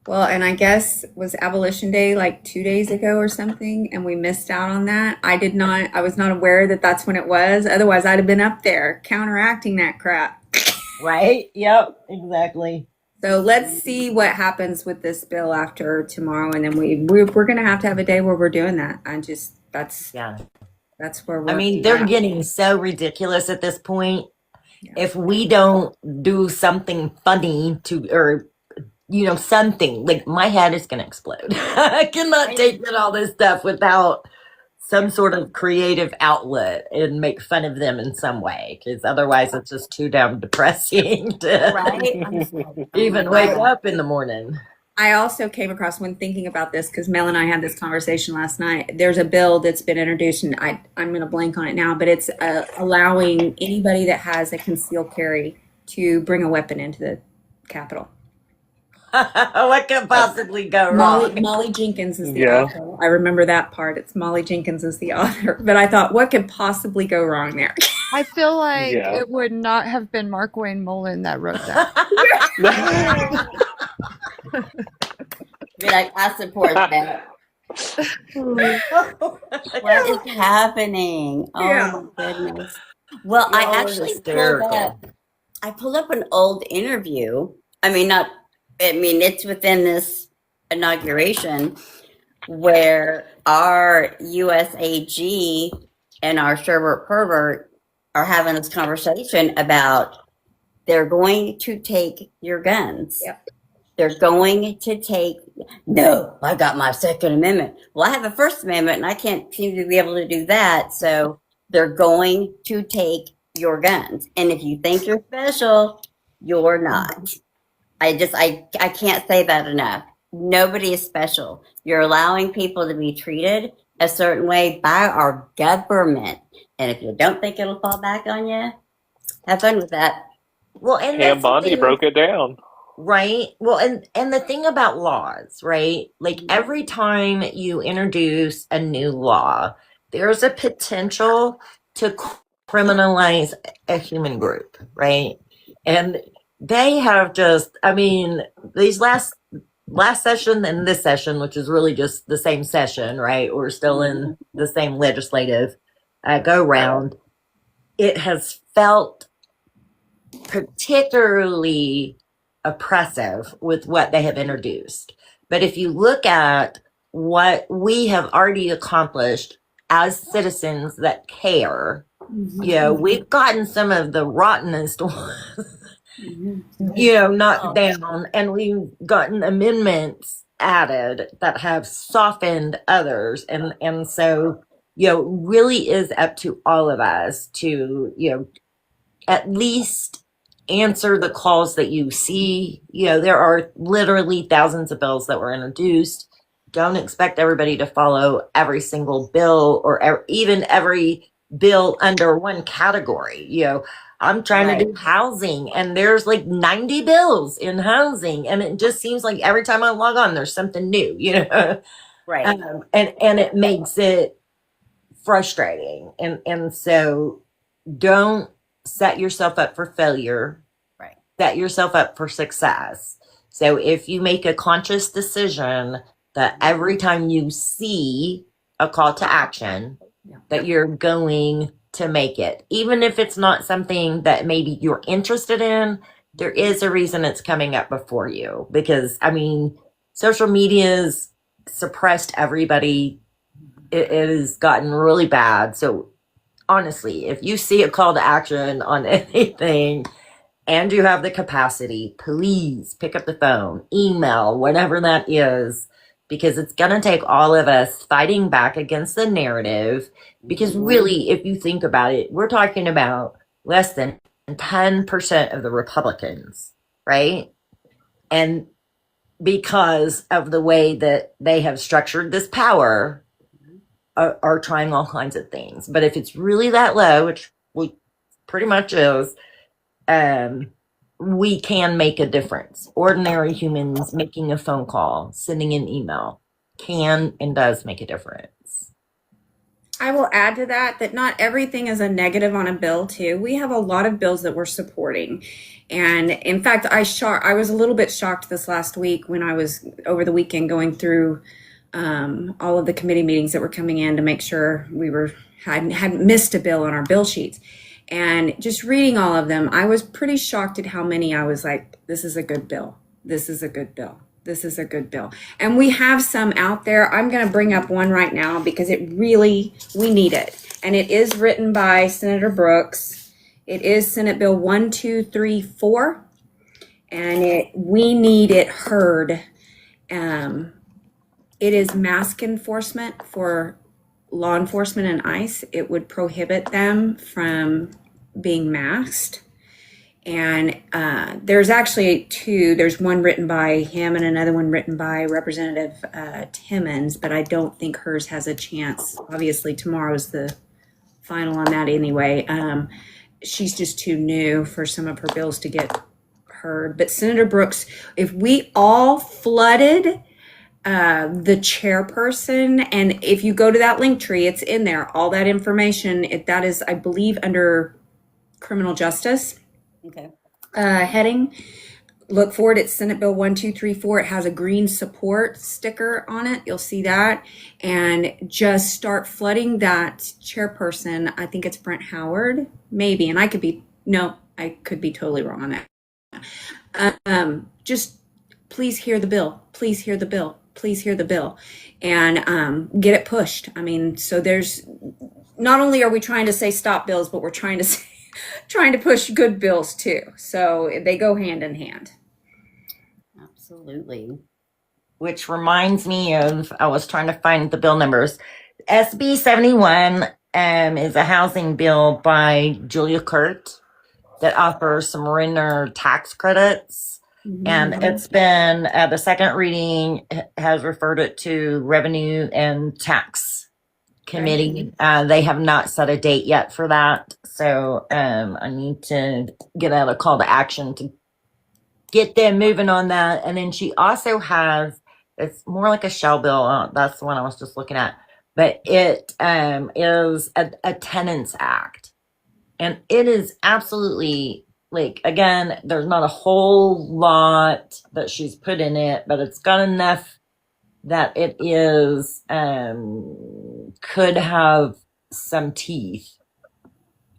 D: Well, and I guess was Abolition Day like 2 days ago or something, and we missed out on that. I was not aware that that's when it was. Otherwise, I'd have been up there counteracting that crap.
B: Right? Yep, exactly.
D: So let's see what happens with this bill after tomorrow, and then we're going to have a day where we're doing that.
B: Yeah.
D: That's where we're.
B: I mean, they're getting so ridiculous at this point. Yeah. If we don't do something funny or something, like my head is going to explode. I cannot take in all this stuff without some sort of creative outlet and make fun of them in some way, because otherwise it's just too damn depressing to even wake up in the morning.
D: I also came across, when thinking about this, because Mel and I had this conversation last night, there's a bill that's been introduced, and I'm going to blank on it now, but it's allowing anybody that has a concealed carry to bring a weapon into the Capitol.
B: What could possibly go wrong?
D: Molly Jenkins is the author. I remember that part. It's Molly Jenkins is the author. But I thought, what could possibly go wrong there?
F: I feel like it would not have been Mark Wayne Mullen that wrote that.
C: Be like, I support that. What is happening? Oh my goodness. Well, I actually pulled up an old interview. It's within this inauguration where our USAG and our Sherbert Pervert are having this conversation about they're going to take your guns. Yep. They're going to take, no, I got my Second Amendment. Well, I have a First Amendment and I can't seem to be able to do that. So they're going to take your guns. And if you think you're special, you're not. I can't say that enough. Nobody is special. You're allowing people to be treated a certain way by our government. And if you don't think it'll fall back on you, have fun with that.
B: Well, and
E: Pam Bondi broke it down.
B: Right. Well, and the thing about laws, right? Like every time you introduce a new law, there's a potential to criminalize a human group, right? And they have these last session and this session, which is really just the same session, right? We're still in the same legislative go round. It has felt particularly oppressive with what they have introduced. But if you look at what we have already accomplished as citizens that care, we've gotten some of the rottenest ones knocked down, and we've gotten amendments added that have softened others, and so really is up to all of us to at least answer the calls that you see. There are literally thousands of bills that were introduced. Don't expect everybody to follow every single bill or even every bill under one category. I'm trying to do housing, and there's like 90 bills in housing, and it just seems like every time I log on, there's something new,
C: Right.
B: And it makes it frustrating. And so don't set yourself up for failure.
C: Right.
B: Set yourself up for success. So if you make a conscious decision that every time you see a call to action, that you're going to make it. Even if it's not something that maybe you're interested in, there is a reason it's coming up before you. Because, I mean, social media's suppressed everybody. It has gotten really bad. So, honestly, if you see a call to action on anything and you have the capacity, please pick up the phone, email, whatever that is, because it's going to take all of us fighting back against the narrative. Because really, if you think about it, we're talking about less than 10% of the Republicans, right? And because of the way that they have structured this power, are trying all kinds of things. But if it's really that low, which we pretty much is, we can make a difference. Ordinary humans making a phone call, sending an email can and does make a difference.
D: I will add to that not everything is a negative on a bill too. We have a lot of bills that we're supporting. And in fact, I was a little bit shocked this last week when I was over the weekend going through all of the committee meetings that were coming in to make sure we hadn't missed a bill on our bill sheets. And just reading all of them, I was pretty shocked at how many I was like, this is a good bill. This is a good bill. This is a good bill. And we have some out there. I'm going to bring up one right now because we need it. And it is written by Senator Brooks. It is Senate Bill 1234. And we need it heard. It is mask enforcement for law enforcement and ICE. It would prohibit them from being masked. And there's actually two. There's one written by him and another one written by Representative Timmons, but I don't think hers has a chance. Obviously, tomorrow's the final on that anyway. She's just too new for some of her bills to get heard. But Senator Brooks, if we all flooded the chairperson, and if you go to that link tree, it's in there, all that information, that is, I believe, under criminal justice heading. Look for it. It's Senate Bill 1234. It has a green support sticker on it. You'll see that. And just start flooding that chairperson. I think it's Brent Howard, maybe, and I could be totally wrong on that. Just please hear the bill. Please hear the bill. Please hear the bill, and get it pushed. I mean, so there's not only are we trying to say stop bills, but we're trying to push good bills too. So they go hand in hand.
C: Absolutely.
B: Which reminds me of, I was trying to find the bill numbers. SB 71 is a housing bill by Julia Kurt that offers some renter tax credits. And it's been, the second reading has referred it to Revenue and Tax Committee. They have not set a date yet for that. So I need to get out a call to action to get them moving on that. And then she also has, it's more like a shell bill. That's the one I was just looking at. But it is a Tenants Act. And it is absolutely, like, again, there's not a whole lot that she's put in it, but it's got enough that it is, could have some teeth.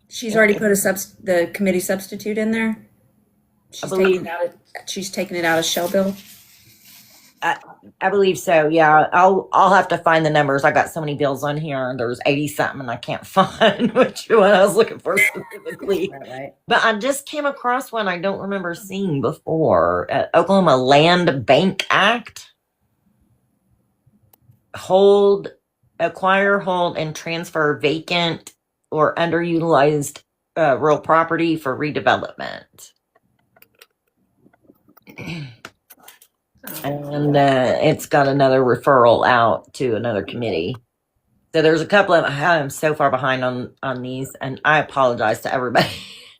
D: She's already put the committee substitute in there. She's taken it out of shell bill.
B: I believe so. Yeah, I'll have to find the numbers. I got so many bills on here, and there's 80 something, and I can't find which one I was looking for specifically.
C: Right.
B: But I just came across one I don't remember seeing before. Oklahoma Land Bank Act. Acquire, hold, and transfer vacant or underutilized real property for redevelopment. And it's got another referral out to another committee. So there's a couple of, I am so far behind on these, and I apologize to everybody.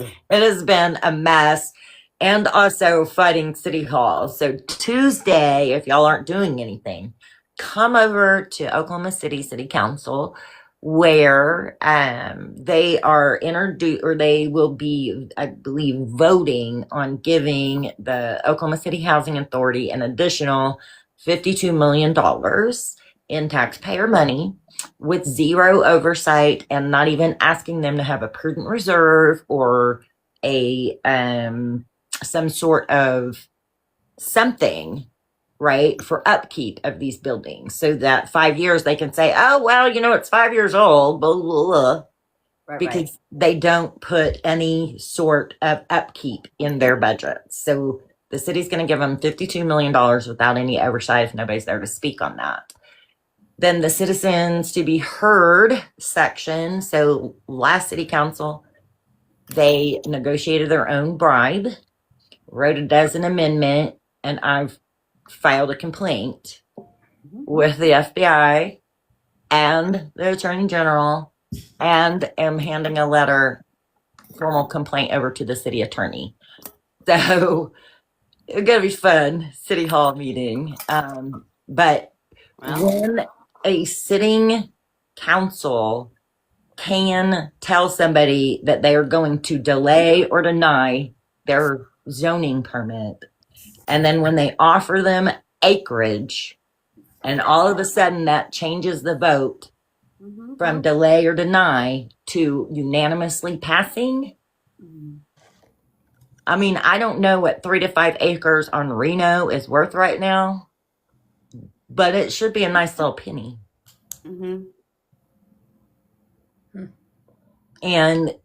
B: It has been a mess, and also fighting City Hall. So Tuesday, if y'all aren't doing anything, come over to Oklahoma City Council, where they are they will be, I believe, voting on giving the Oklahoma City Housing Authority an additional $52 million in taxpayer money with zero oversight and not even asking them to have a prudent reserve or a some sort of something, right, for upkeep of these buildings, so that 5 years they can say, oh, well, it's 5 years old, blah, blah, blah,
C: Right.
B: because they don't put any sort of upkeep in their budget. So the city's going to give them $52 million without any oversight if nobody's there to speak on that. Then the citizens to be heard section. So last city council, they negotiated their own bribe, wrote it as an amendment, and I've filed a complaint with the FBI and the Attorney General, and am handing a formal complaint over to the city attorney. So it's gonna be fun, city hall meeting. But
C: Well,
B: when a sitting council can tell somebody that they are going to delay or deny their zoning permit, and then when they offer them acreage, and all of a sudden that changes the vote from delay or deny to unanimously passing. I mean, I don't know what 3 to 5 acres on Reno is worth right now, but it should be a nice little penny. And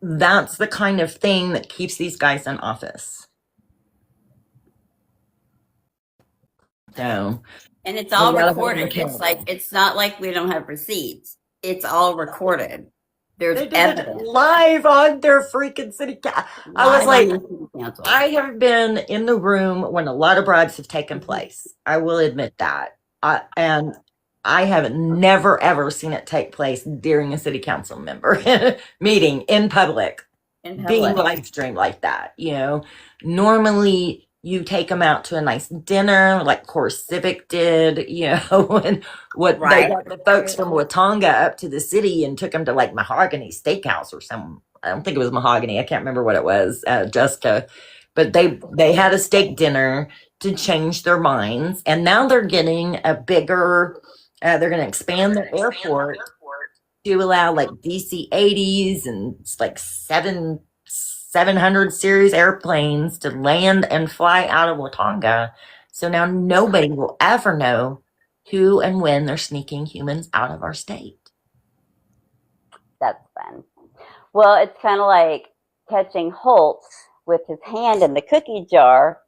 B: that's the kind of thing that keeps these guys in office. So,
C: and it's all
B: Yeah,
C: recorded. It's like, it's not like we don't have receipts. It's all recorded. There's
B: they did
C: evidence.
B: it live on their freaking city council. I was
C: Live
B: like,
C: on the city council.
B: I have been in the room when a lot of bribes have taken place. I will admit that. And I have never, ever seen it take place during a city council member meeting in public, being live streamed like that. Normally you take them out to a nice dinner, like Course Civic did, and what they got the folks from Watauga up to the city and took them to like Mahogany Steakhouse or something. I don't think it was Mahogany. I can't remember what it was, Jessica. But they had a steak dinner to change their minds. And now they're getting a bigger, they're going to expand the airport to allow like DC-80s and like 700 series airplanes to land and fly out of Watauga. So now nobody will ever know who and when they're sneaking humans out of our state.
C: That's fun. Well, it's kind of like catching Holtz with his hand in the cookie jar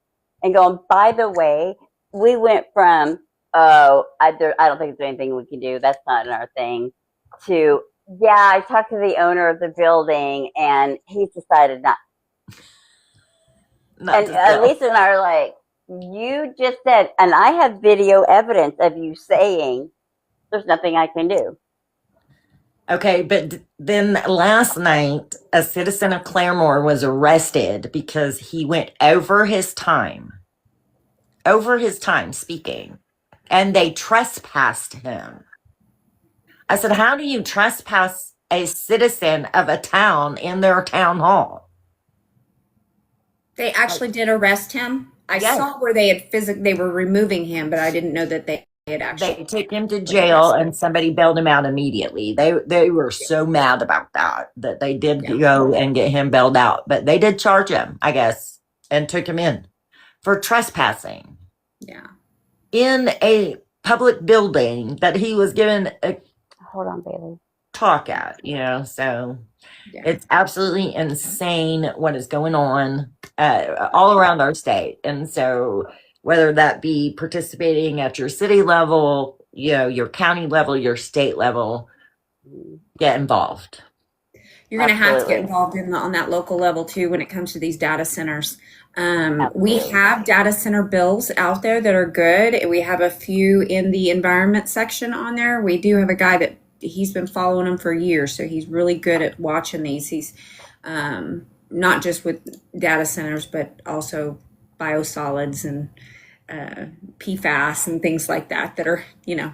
C: and going, by the way, we went from, I don't think there's anything we can do, that's not in our thing, to, yeah, I talked to the owner of the building and he's decided not. And Lisa and I are like, you just said, and I have video evidence of you saying, there's nothing I can do.
B: Okay, but then last night, a citizen of Claremore was arrested because he went over his time speaking, and they trespassed him. I said, how do you trespass a citizen of a town in their town hall?
D: They actually did arrest him. I saw where they were removing him, but I didn't know that they had actually.
B: They took him to jail and somebody bailed him out immediately. They were so mad about that they did go and get him bailed out. But they did charge him, I guess, and took him in for trespassing.
D: Yeah.
B: In a public building that he was given a
C: Hold on, Bailey.
B: talk at, so it's absolutely insane what is going on all around our state. And so whether that be participating at your city level, your county level, your state level, get involved.
D: You're going to have to get involved on that local level too when it comes to these data centers. We have data center bills out there that are good. We have a few in the environment section on there. We do have a guy that he's been following them for years, so he's really good at watching these. He's not just with data centers, but also biosolids and PFAS and things like that are,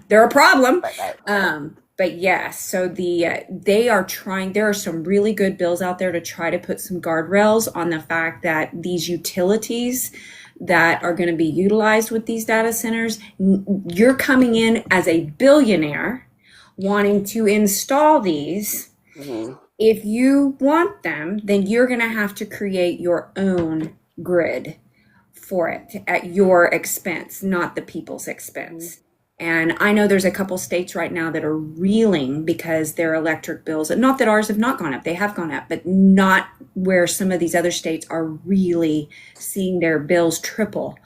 D: they're a problem. But yes, so they are trying, there are some really good bills out there to try to put some guardrails on the fact that these utilities that are going to be utilized with these data centers. You're coming in as a billionaire wanting to install these. If you want them, then you're going to have to create your own grid for it at your expense, not the people's expense. And I know there's a couple states right now that are reeling because their electric bills, not that ours have not gone up, they have gone up, but not where some of these other states are really seeing their bills triple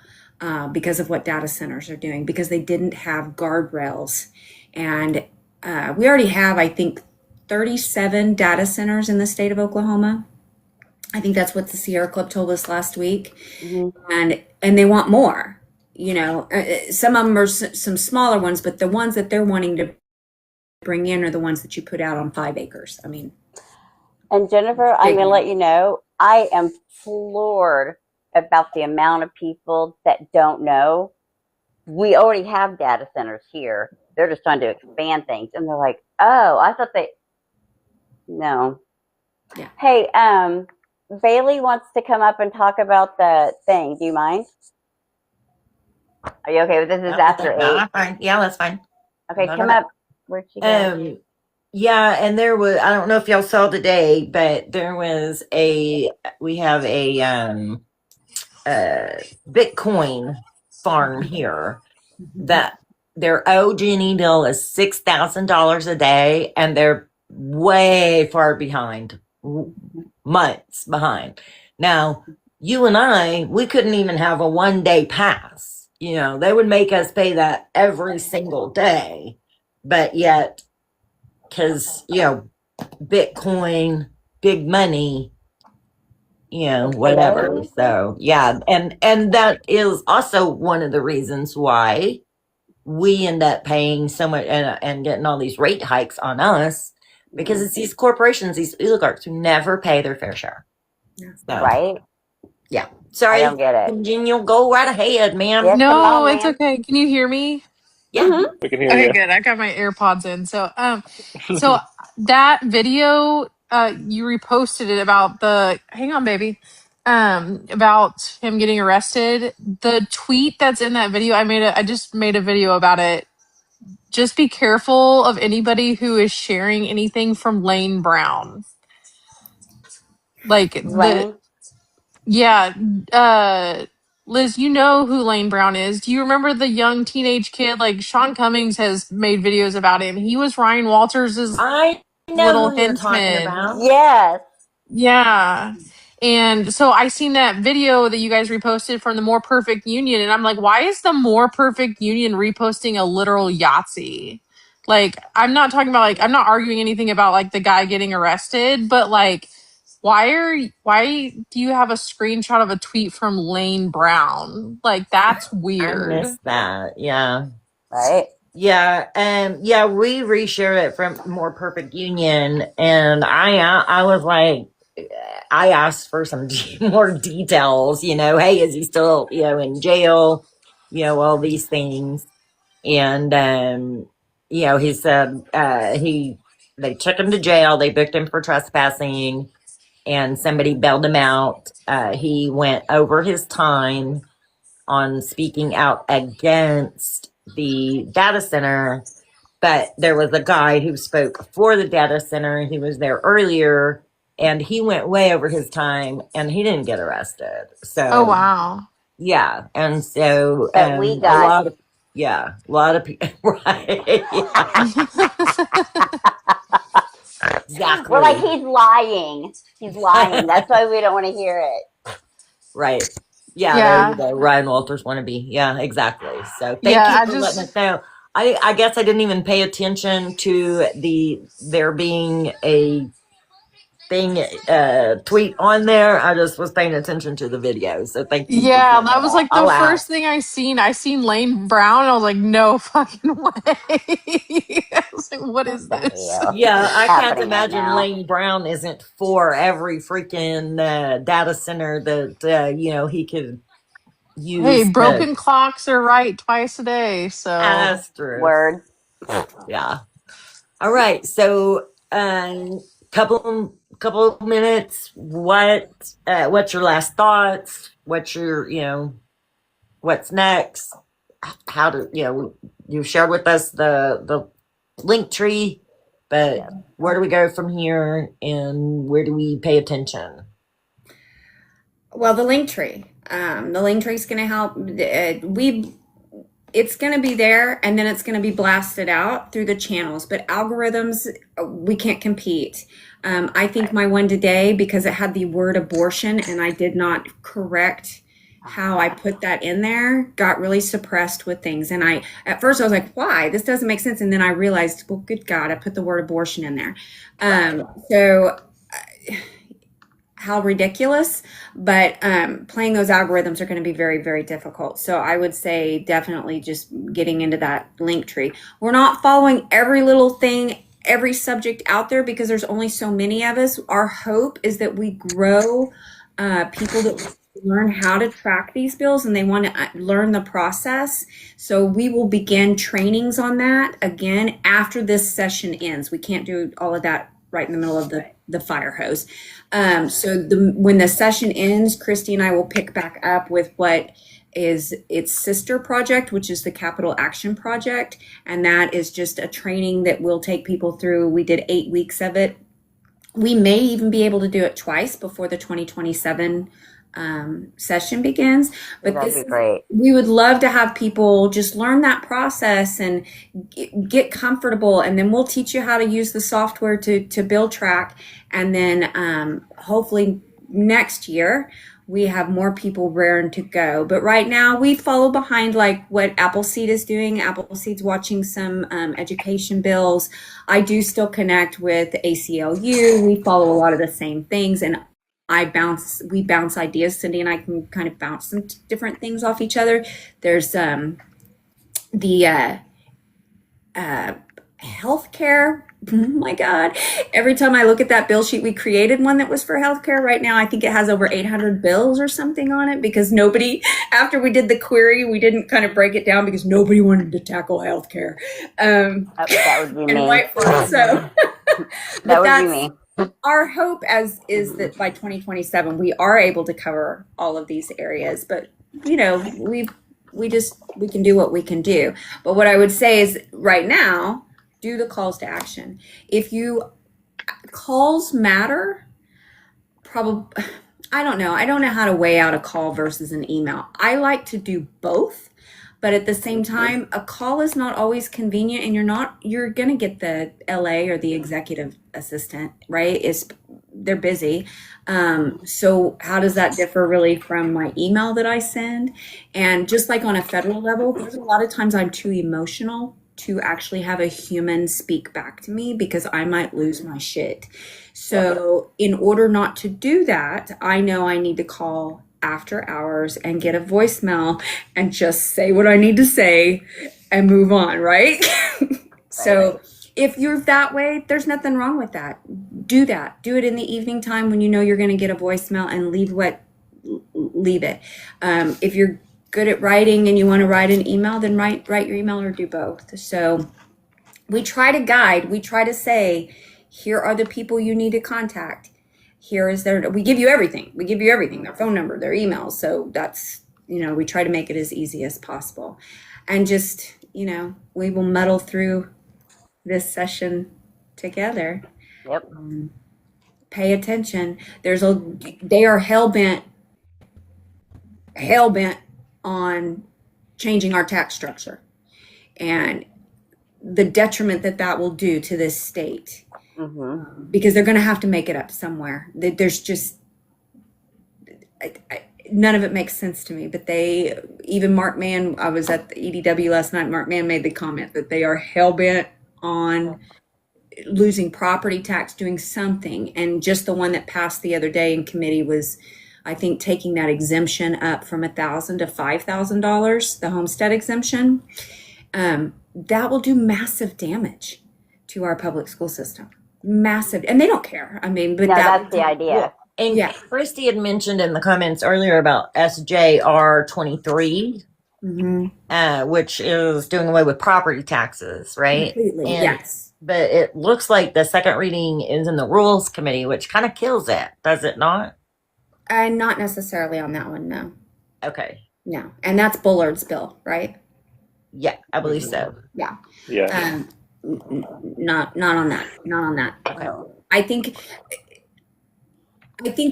D: because of what data centers are doing, because they didn't have guardrails. And we already have, I think, 37 data centers in the state of Oklahoma. I think that's what the Sierra Club told us last week. And they want more. You know, some of them are some smaller ones, but the ones that they're wanting to bring in are the ones that you put out on 5 acres. I mean,
C: and Jennifer, I'm going to let you know, I am floored about the amount of people that don't know. We already have data centers here. They're just trying to expand things. And they're like, oh, I thought no.
D: Yeah.
C: Hey, Bailey wants to come up and talk about the thing. Do you mind? Are you okay with this? Is after 8?
B: That's fine. Yeah, that's fine.
C: Okay, come up. Where'd she go?
B: Yeah, and there was, I don't know if y'all saw today, but there was we have a Bitcoin farm here that their OG&E bill is $6,000 a day, and they're way far behind, months behind. Now, you and I, we couldn't even have a 1-day pass. You know, they would make us pay that every single day, but yet, because, you know, Bitcoin, big money, you know, whatever. So, yeah. And that is also one of the reasons why we end up paying so much and getting all these rate hikes on us, because it's these corporations, these oligarchs who never pay their fair share. So,
C: Right?
B: Yeah. Sorry.
C: I don't get it.
B: Congenial, go right ahead, ma'am.
C: Yes,
G: No,
C: come on,
G: it's
C: ma'am.
G: okay. Can you hear me?
B: Yeah.
E: We can hear
G: Okay,
E: you.
G: good. I got my AirPods in. So that video, you reposted it about hang on, baby, about him getting arrested. The tweet that's in that video, I just made a video about it. Just be careful of anybody who is sharing anything from Lane Brown. Like
C: Lane?
G: yeah, Liz, you know who Lane Brown is. Do you remember the young teenage kid? Like Sean Cummings has made videos about him. He was Ryan Walters'
B: I know
G: little
B: who you're talking
G: henchman.
B: about.
C: Yes.
G: Yeah. And so I seen that video that you guys reposted from the More Perfect Union, and I'm like, why is the More Perfect Union reposting a literal Yahtzee? Like, I'm not talking about I'm not arguing anything about like the guy getting arrested, but like, why do you have a screenshot of a tweet from Lane Brown? Like, that's
B: I
G: weird.
B: missed that. Yeah.
C: Right?
B: Yeah. Yeah, we reshare it from More Perfect Union, and I was like, I asked for some more details, you know, hey, is he still, you know, in jail? You know, all these things. And you know, he said they took him to jail, they booked him for trespassing, and somebody bailed him out. He went over his time on speaking out against the data center, but there was a guy who spoke for the data center. He was there earlier, and he went way over his time, and he didn't get arrested. So,
G: Oh wow.
B: yeah, and so
C: But we
B: a
C: got
B: lot of people, right? Yeah, exactly.
C: We're like, he's lying. He's lying. That's why we don't want to hear it.
B: Right. Yeah, there you
G: Yeah.
B: go. Ryan Walters wannabe. Yeah, exactly. So thank
G: Yeah,
B: you for letting us know. I guess I didn't even pay attention to there being a thing tweet on there. I just was paying attention to the video. So thank you for
G: Yeah,
B: sharing
G: that was
B: that.
G: like the
B: I'll ask.
G: first thing I seen. I seen Lane Brown, and I was like, no fucking way. I was like, what is
C: What the
G: this?
C: hell
B: Yeah,
C: is
B: I can't
C: happening right
B: imagine
C: now?
B: Lane Brown isn't for every freaking data center that you know, he could
G: Hey,
B: use to
G: broken clocks are right twice a day. So
B: asterisk.
C: Word.
B: Yeah. All right. So, couple minutes. What's your last thoughts? What's your, you know? what's next, how to, you shared with us the link tree, but where do we go from here and where do we pay attention?
D: Well, the link tree. The link tree is going to help. It's going to be there, and then it's going to be blasted out through the channels. But algorithms, we can't compete. I think my one today, because it had the word abortion and I did not correct how I put that in there, got really suppressed with things. And at first I was like, why? This doesn't make sense. And then I realized, well, good God, I put the word abortion in there. So how ridiculous, but playing those algorithms are going to be very, very difficult. So I would say definitely just getting into that link tree. We're not following every little thing, every subject out there, because there's only so many of us. Our hope is that we grow people that learn how to track these bills and they want to learn the process. So we will begin trainings on that again after this session ends. We can't do all of that right in the middle of the fire hose. So when the session ends, Christy and I will pick back up with what is its sister project, which is the Capital Action Project. And that is just a training that we'll take people through. We did 8 weeks of it. We may even be able to do it twice before the 2027 session begins, but
C: That'd be great.
D: We would love to have people just learn that process and get comfortable, and then we'll teach you how to use the software to bill track, and then hopefully next year we have more people raring to go. But right now we follow behind like what Appleseed is doing. Appleseed's watching some education bills. I do still connect with the ACLU. We follow a lot of the same things, and we bounce ideas. Cindy and I can kind of bounce some different things off each other. There's the healthcare. Oh my God. Every time I look at that bill sheet, we created one that was for healthcare. Right now, I think it has over 800 bills or something on it, because after we did the query, we didn't kind of break it down because nobody wanted to tackle healthcare.
C: That would be me.
D: So
C: That would be me.
D: Our hope is that by 2027 we are able to cover all of these areas, but we can do what we can do. But what I would say is right now, do the calls to action. Calls matter, probably. I don't know how to weigh out a call versus an email. I like to do both. But at the same time, a call is not always convenient, and you're going to get the LA or the executive assistant, right? They're busy. So how does that differ really from my email that I send? And just like on a federal level, there's a lot of times I'm too emotional to actually have a human speak back to me because I might lose my shit. So in order not to do that, I know I need to call after hours and get a voicemail and just say what I need to say and move on, right? So if you're that way, there's nothing wrong with that. Do that. Do it in the evening time when you know you're going to get a voicemail, and leave it. If you're good at writing and you want to write an email, then write your email or do both. So we try to guide. We try to say, here are the people you need to contact. We give you everything. Their phone number, their emails. So that's, we try to make it as easy as possible. And just, we will muddle through this session together.
C: Yep.
D: Pay attention. They are hell-bent on changing our tax structure and the detriment that will do to this state. Mm-hmm. Because they're going to have to make it up somewhere. There's just none of it makes sense to me. But even Mark Mann, I was at the EDW last night. Mark Mann made the comment that they are hell bent on losing property tax, doing something. And just the one that passed the other day in committee was, I think, taking that exemption up from $1,000 to $5,000, the homestead exemption. That will do massive damage to our public school system. Massive, and they don't care. I mean, but
C: that's the idea.
B: And Christy had mentioned in the comments earlier about SJR 23, which is doing away with property taxes, right?
D: Completely, yes.
B: But it looks like the second reading is in the Rules Committee, which kind of kills it, does it not?
D: Not necessarily on that one, no.
B: Okay.
D: No, and that's Bullard's bill, right?
B: Yeah, I believe so.
D: Yeah.
E: Yeah.
D: Not on that. Not on that.
B: Okay.
D: I think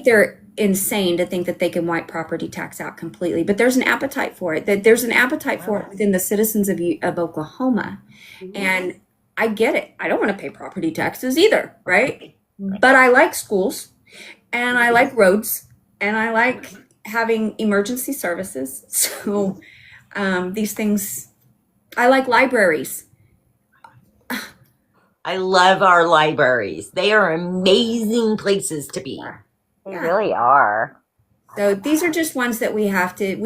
D: they're insane to think that they can wipe property tax out completely, but there's an appetite for it. That there's an appetite for it within the citizens of Oklahoma, and I get it. I don't want to pay property taxes either, right? But I like schools, and I like roads, and I like having emergency services. So these things, I like libraries.
B: I love our libraries. They are amazing places to be.
C: They really are.
D: So these are just ones that we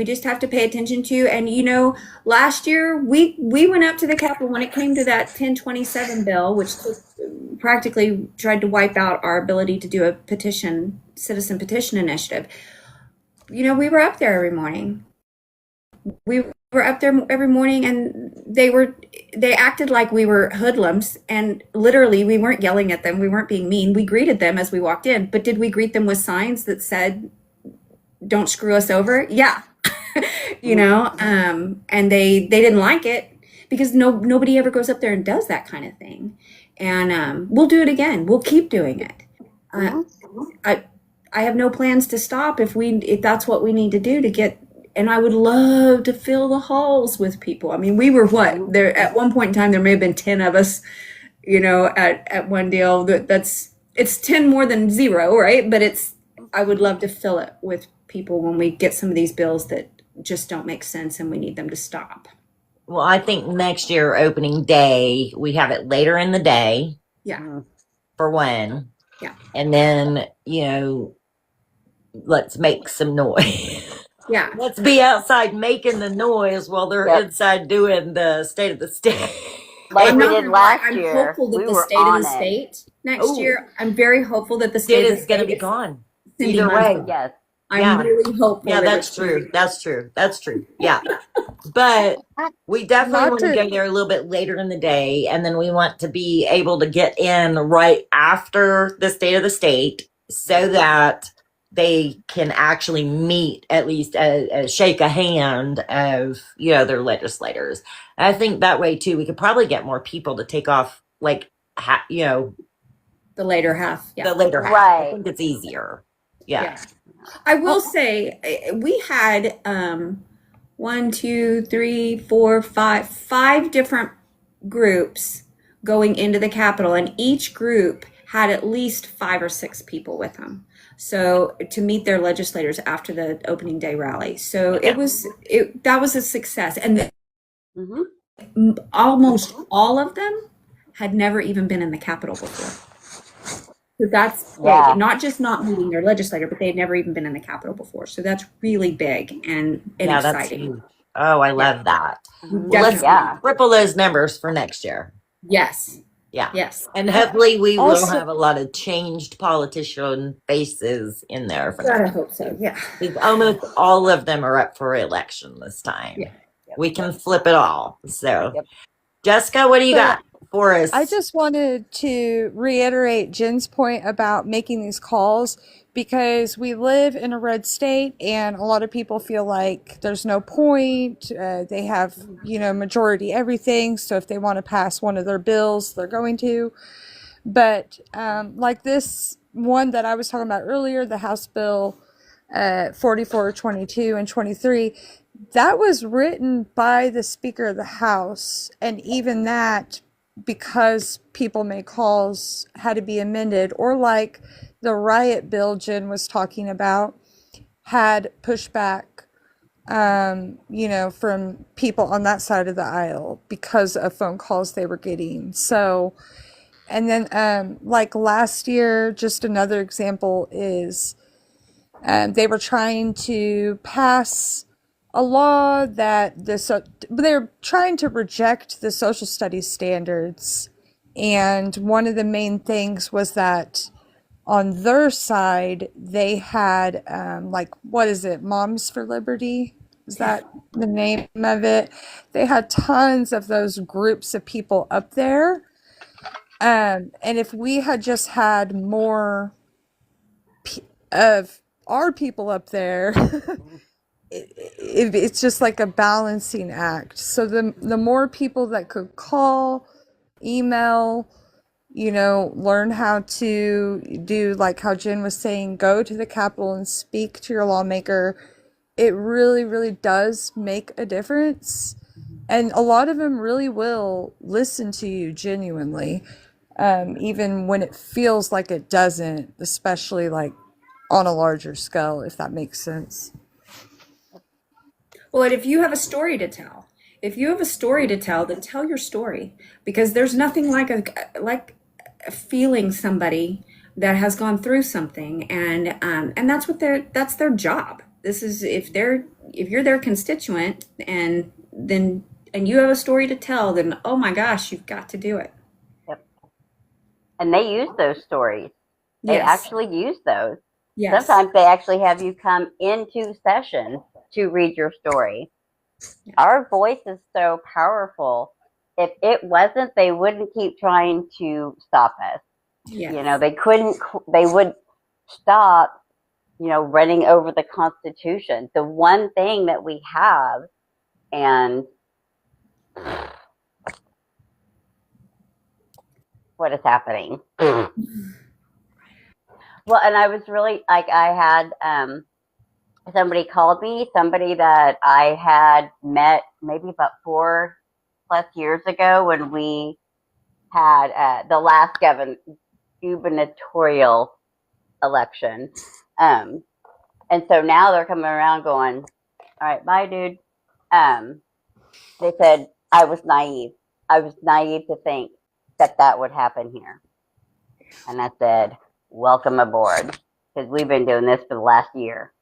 D: just have to pay attention to. And you know, last year we went up to the Capitol when it came to that 1027 bill, which practically tried to wipe out our ability to do a citizen petition initiative. You know, we were up there every morning. We were up there every morning, and they acted like we were hoodlums, and literally we weren't yelling at them, we weren't being mean. We greeted them as we walked in, but did we greet them with signs that said, "Don't screw us over"? Yeah. You know, and they didn't like it because nobody ever goes up there and does that kind of thing. And we'll do it again. We'll keep doing it. I have no plans to stop if that's what we need to do to get. And I would love to fill the halls with people. I mean, we were there at one point in time, there may have been 10 of us, you know, at one deal. It's 10 more than 0, right? But I would love to fill it with people when we get some of these bills that just don't make sense and we need them to stop.
B: Well, I think next year, opening day, we have it later in the day.
D: Yeah.
B: For one.
D: Yeah.
B: And then, you know, let's make some noise.
D: Yeah.
B: Let's be outside making the noise while they're inside doing the state of the state.
C: Like we did last
D: I'm
C: year.
D: hopeful that
C: We
D: the
C: were
D: state of
C: on
D: the
C: it.
D: state next year. I'm very hopeful that the state
B: It is going to be gone.
D: Cindy
B: Either way.
D: Munson.
C: Yes.
D: I'm really hopeful.
B: Yeah,
D: that
B: that's
D: it's
B: true. That's true. That's true. Yeah. But we definitely
F: Not
B: want to
F: to-
B: go there a little bit later in the day. And then we want to be able to get in right after the state of the state so that they can actually meet, at least shake a hand of, you know, their legislators. And I think that way too, we could probably get more people to take off, like, you know,
D: the later half. Yeah.
B: the later half.
C: Right.
B: I think it's easier. Yeah.
D: I will say we had 1, 2, 3, 4, 5 different groups going into the Capitol, and each group had at least 5 or 6 people with them. So to meet their legislators after the opening day rally. So that was a success. And almost all of them had never even been in the Capitol before. So that's big. Not just not meeting their legislator, but they had never even been in the Capitol before. So that's really big and
B: Yeah, that's
D: exciting.
B: huge. Oh, I love that. Well, let's
C: Yeah.
B: triple those numbers for next year.
D: Yes.
B: Yeah.
D: Yes.
B: And hopefully we will
F: Also-
B: have a lot of changed politician faces in there for
D: God, I
B: that.
D: hope so. Yeah.
B: Because almost all of them are up for election this time.
D: Yeah.
B: We can flip it all. So,
C: Yep.
B: Jessica, what do you
F: So,
B: got for us?
F: I just wanted to reiterate Jen's point about making these calls because we live in a red state and a lot of people feel like there's no point. They have, you know, majority everything. So if they want to pass one of their bills, they're going to. But like this one that I was talking about earlier, the House Bill 44, 22, and 23, that was written by the Speaker of the House. And even that, because people made calls, had to be amended. Or like the riot bill Jen was talking about, had pushback, you know, from people on that side of the aisle because of phone calls they were getting. So, and then like last year, just another example is they were trying to pass a law that they're trying to reject the social studies standards. And one of the main things was that on their side, they had like, what is it? Moms for Liberty? Is that the name of it? They had tons of those groups of people up there. And if we had just had more of our people up there, it's just like a balancing act. So the more people that could call, email, learn how to do, like how Jen was saying, go to the Capitol and speak to your lawmaker. It really, really does make a difference. And a lot of them really will listen to you genuinely, even when it feels like it doesn't, especially like on a larger scale, if that makes sense.
D: Well, and if you have a story to tell, then tell your story, because there's nothing like feeling somebody that has gone through something, and that's their job. This is if you're their constituent, and you have a story to tell, then oh my gosh, you've got to do it.
C: Yep. And they use those stories. They
D: Yes.
C: actually use those.
D: Yes.
C: Sometimes they actually have you come into session to read your story. Our voice is so powerful. If it wasn't, they wouldn't keep trying to stop us.
D: Yes.
C: They would stop, running over the Constitution. The one thing that we have, and what is happening? Well, and I was really, like, I had, somebody called me, somebody that I had met maybe about 4+ years ago when we had the last gubernatorial election. And so now they're coming around going, all right, bye, dude. They said, I was naive. I was naive to think that would happen here. And I said, welcome aboard, because we've been doing this for the last year.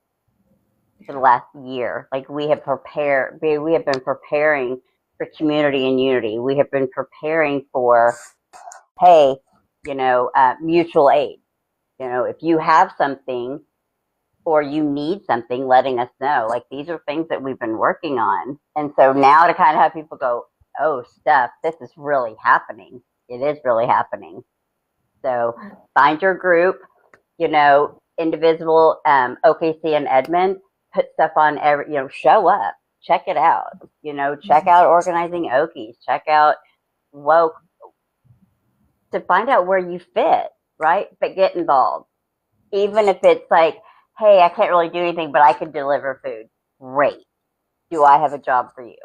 C: Like, we have been preparing for community and unity. We have been preparing for, hey, mutual aid. If you have something or you need something, letting us know. Like, these are things that we've been working on. And so now to kind of have people go, oh, stuff, this is really happening. It is really happening. So find your group, Indivisible, OKC and Edmond, put stuff on show up, check it out, check out Organizing Okies, check out Woke, to find out where you fit, right? But get involved. Even if it's like, hey, I can't really do anything, but I can deliver food. Great. Do I have a job for you?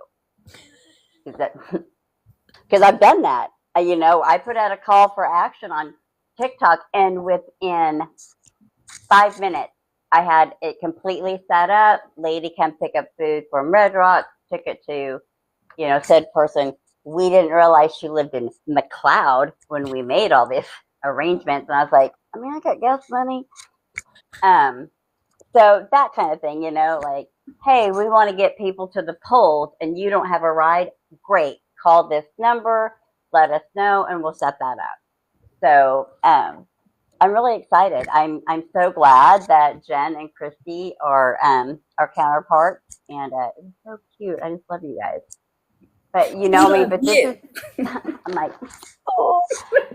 C: Because I've done that. I put out a call for action on TikTok, and within 5 minutes, I had it completely set up. Lady come pick up food from Red Rock, took it to, said person. We didn't realize she lived in McLeod when we made all these arrangements. And I was like, I got gas money. So that kind of thing, like, hey, we want to get people to the polls and you don't have a ride. Great. Call this number, let us know, and we'll set that up. So, I'm really excited. I'm so glad that Jen and Christy are our counterparts, and it's so cute. I just love you guys. But you know me, but this is I'm like, oh.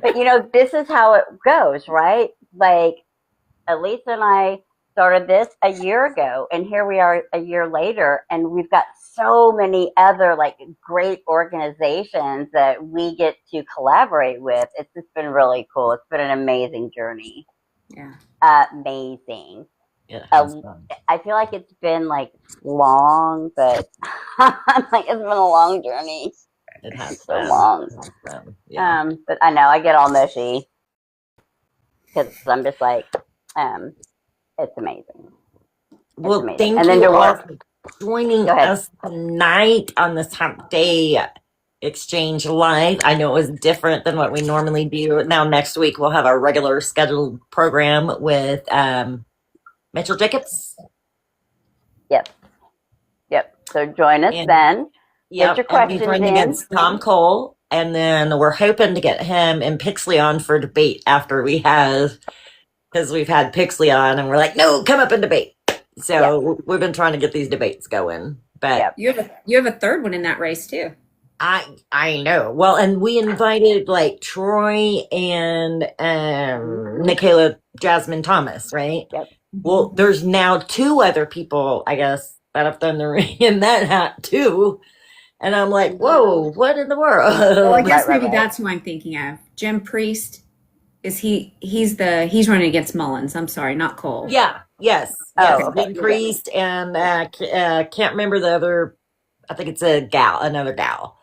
C: But this is how it goes, right? Like, Elisa and I started this a year ago, and here we are a year later, and we've got so many other like great organizations that we get to collaborate with. It's just been really cool. It's been an amazing journey.
D: Yeah.
C: Amazing. I feel like it's been like long, but like it's been a long journey.
B: It has
C: so
B: been.
C: long.
B: Yeah.
C: But I know I get all mushy because I'm just like, it's amazing.
B: Well,
C: amazing.
B: thank
C: And then
B: you
C: to
B: all
C: work.
B: for joining us tonight on this Humpday Exchange Live. I know it was different than what we normally do. Now, next week, we'll have our regular scheduled program with Mitchell Jacobs.
C: Yep. So join us then.
B: Yep.
C: Get your
B: And be
C: questions
B: running
C: in.
B: against Tom Cole. And then we're hoping to get him and Pixley on for debate after we have, because we've had Pixley on and we're like, no, come up and debate. So we've been trying to get these debates going. But
D: you have a third one in that race too.
B: I know. Well, and we invited like Troy and Nicola Jasmine Thomas, right?
C: Yep.
B: Well, there's now 2 other people, I guess, that I've done the ring in that hat too. And I'm like, whoa, what in the world?
D: Well, I guess
C: Right,
D: maybe
C: right.
D: that's who I'm thinking of. Jim Priest. Is he's running against Mullins. I'm sorry, not Cole.
B: Yeah, yes.
C: Oh, okay.
B: Jim Priest and can't remember the other. I think it's another gal.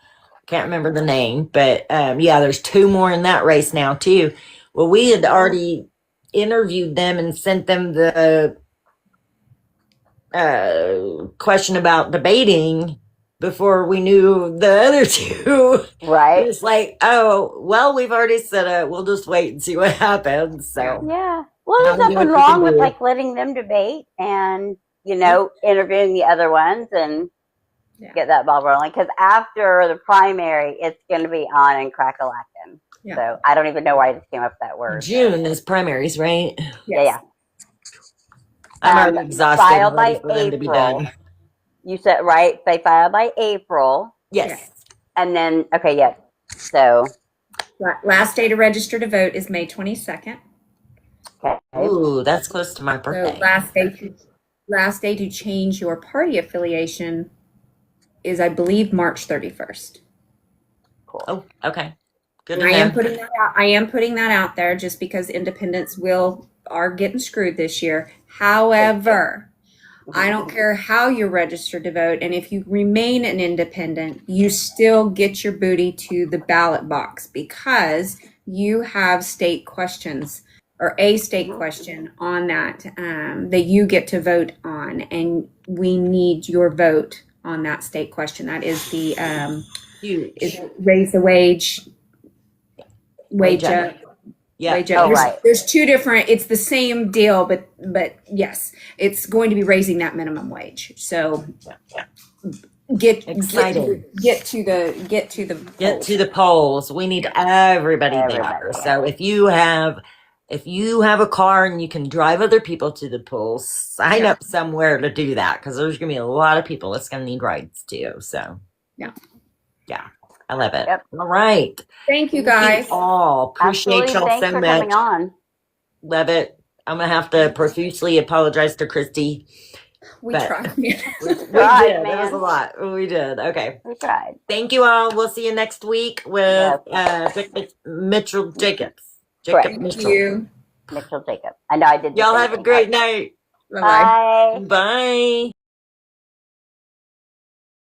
B: Can't remember the name, but yeah, there's two more in that race now too. Well, we had already interviewed them and sent them the question about debating before we knew the other two.
C: Right.
B: It's like, oh, well, we've already said it. We'll just wait and see what happens. So
C: Yeah. Well, there's
B: How do you
C: nothing
B: what you can
C: wrong with
B: do?
C: like letting them debate and, interviewing the other ones and
D: Yeah.
C: get that ball rolling. Because after the primary, it's going to be on and crack-a-lackin'.
D: Yeah.
C: So I don't even know why I just came up with that word.
B: June is primaries, right?
C: Yeah.
B: I'm already exhausted
C: File
B: and ready
C: by
B: for them to be
C: April.
B: done.
C: You said, right? They file by April.
B: Yes.
C: And then, okay, yeah. So,
D: Last day to register to vote is May 22nd.
C: okay.
B: Ooh, that's close to my
D: So
B: birthday.
D: last day to change your party affiliation is, I believe, March 31st.
B: Oh, okay. Good
D: I
B: to
D: am
B: know.
D: putting that out. I am putting that out there just because independents are getting screwed this year. However, I don't care how you're registered to vote, and if you remain an independent, you still get your booty to the ballot box because you have state questions or a state question on that that you get to vote on, and we need your vote on that state question. That is the
B: Huge.
D: raise the wage
B: Wage
D: up.
B: Yeah.
D: Wage up.
C: Oh, right.
D: There's two different. It's the same deal, but yes, it's going to be raising that minimum wage. So
B: Exciting.
D: get to the
B: Get to the polls. We need everybody there.
C: Everybody, yeah.
B: So if you have a car and you can drive other people to the polls, sign up somewhere to do that because there's gonna be a lot of people that's gonna need rides too. So yeah, I love it.
C: Yep.
B: All right.
D: Thank you guys.
B: All appreciate
C: Absolutely.
B: y'all
C: Thanks
B: so
C: for
B: much.
C: coming on.
B: Love it. I'm gonna have to profusely apologize to Christy.
D: We
B: But-
D: tried.
B: We
C: Tried,
B: did. It was
C: man.
B: a lot. We did. Okay.
C: We tried.
B: Thank you all. We'll see you next week with Mitchell Jacobs.
C: Correct.
D: Thank
B: Mitchell.
D: you.
C: Mitchell Jacob. I know I did.
B: Y'all have a great night.
D: Bye-bye.
C: Bye.
B: Bye.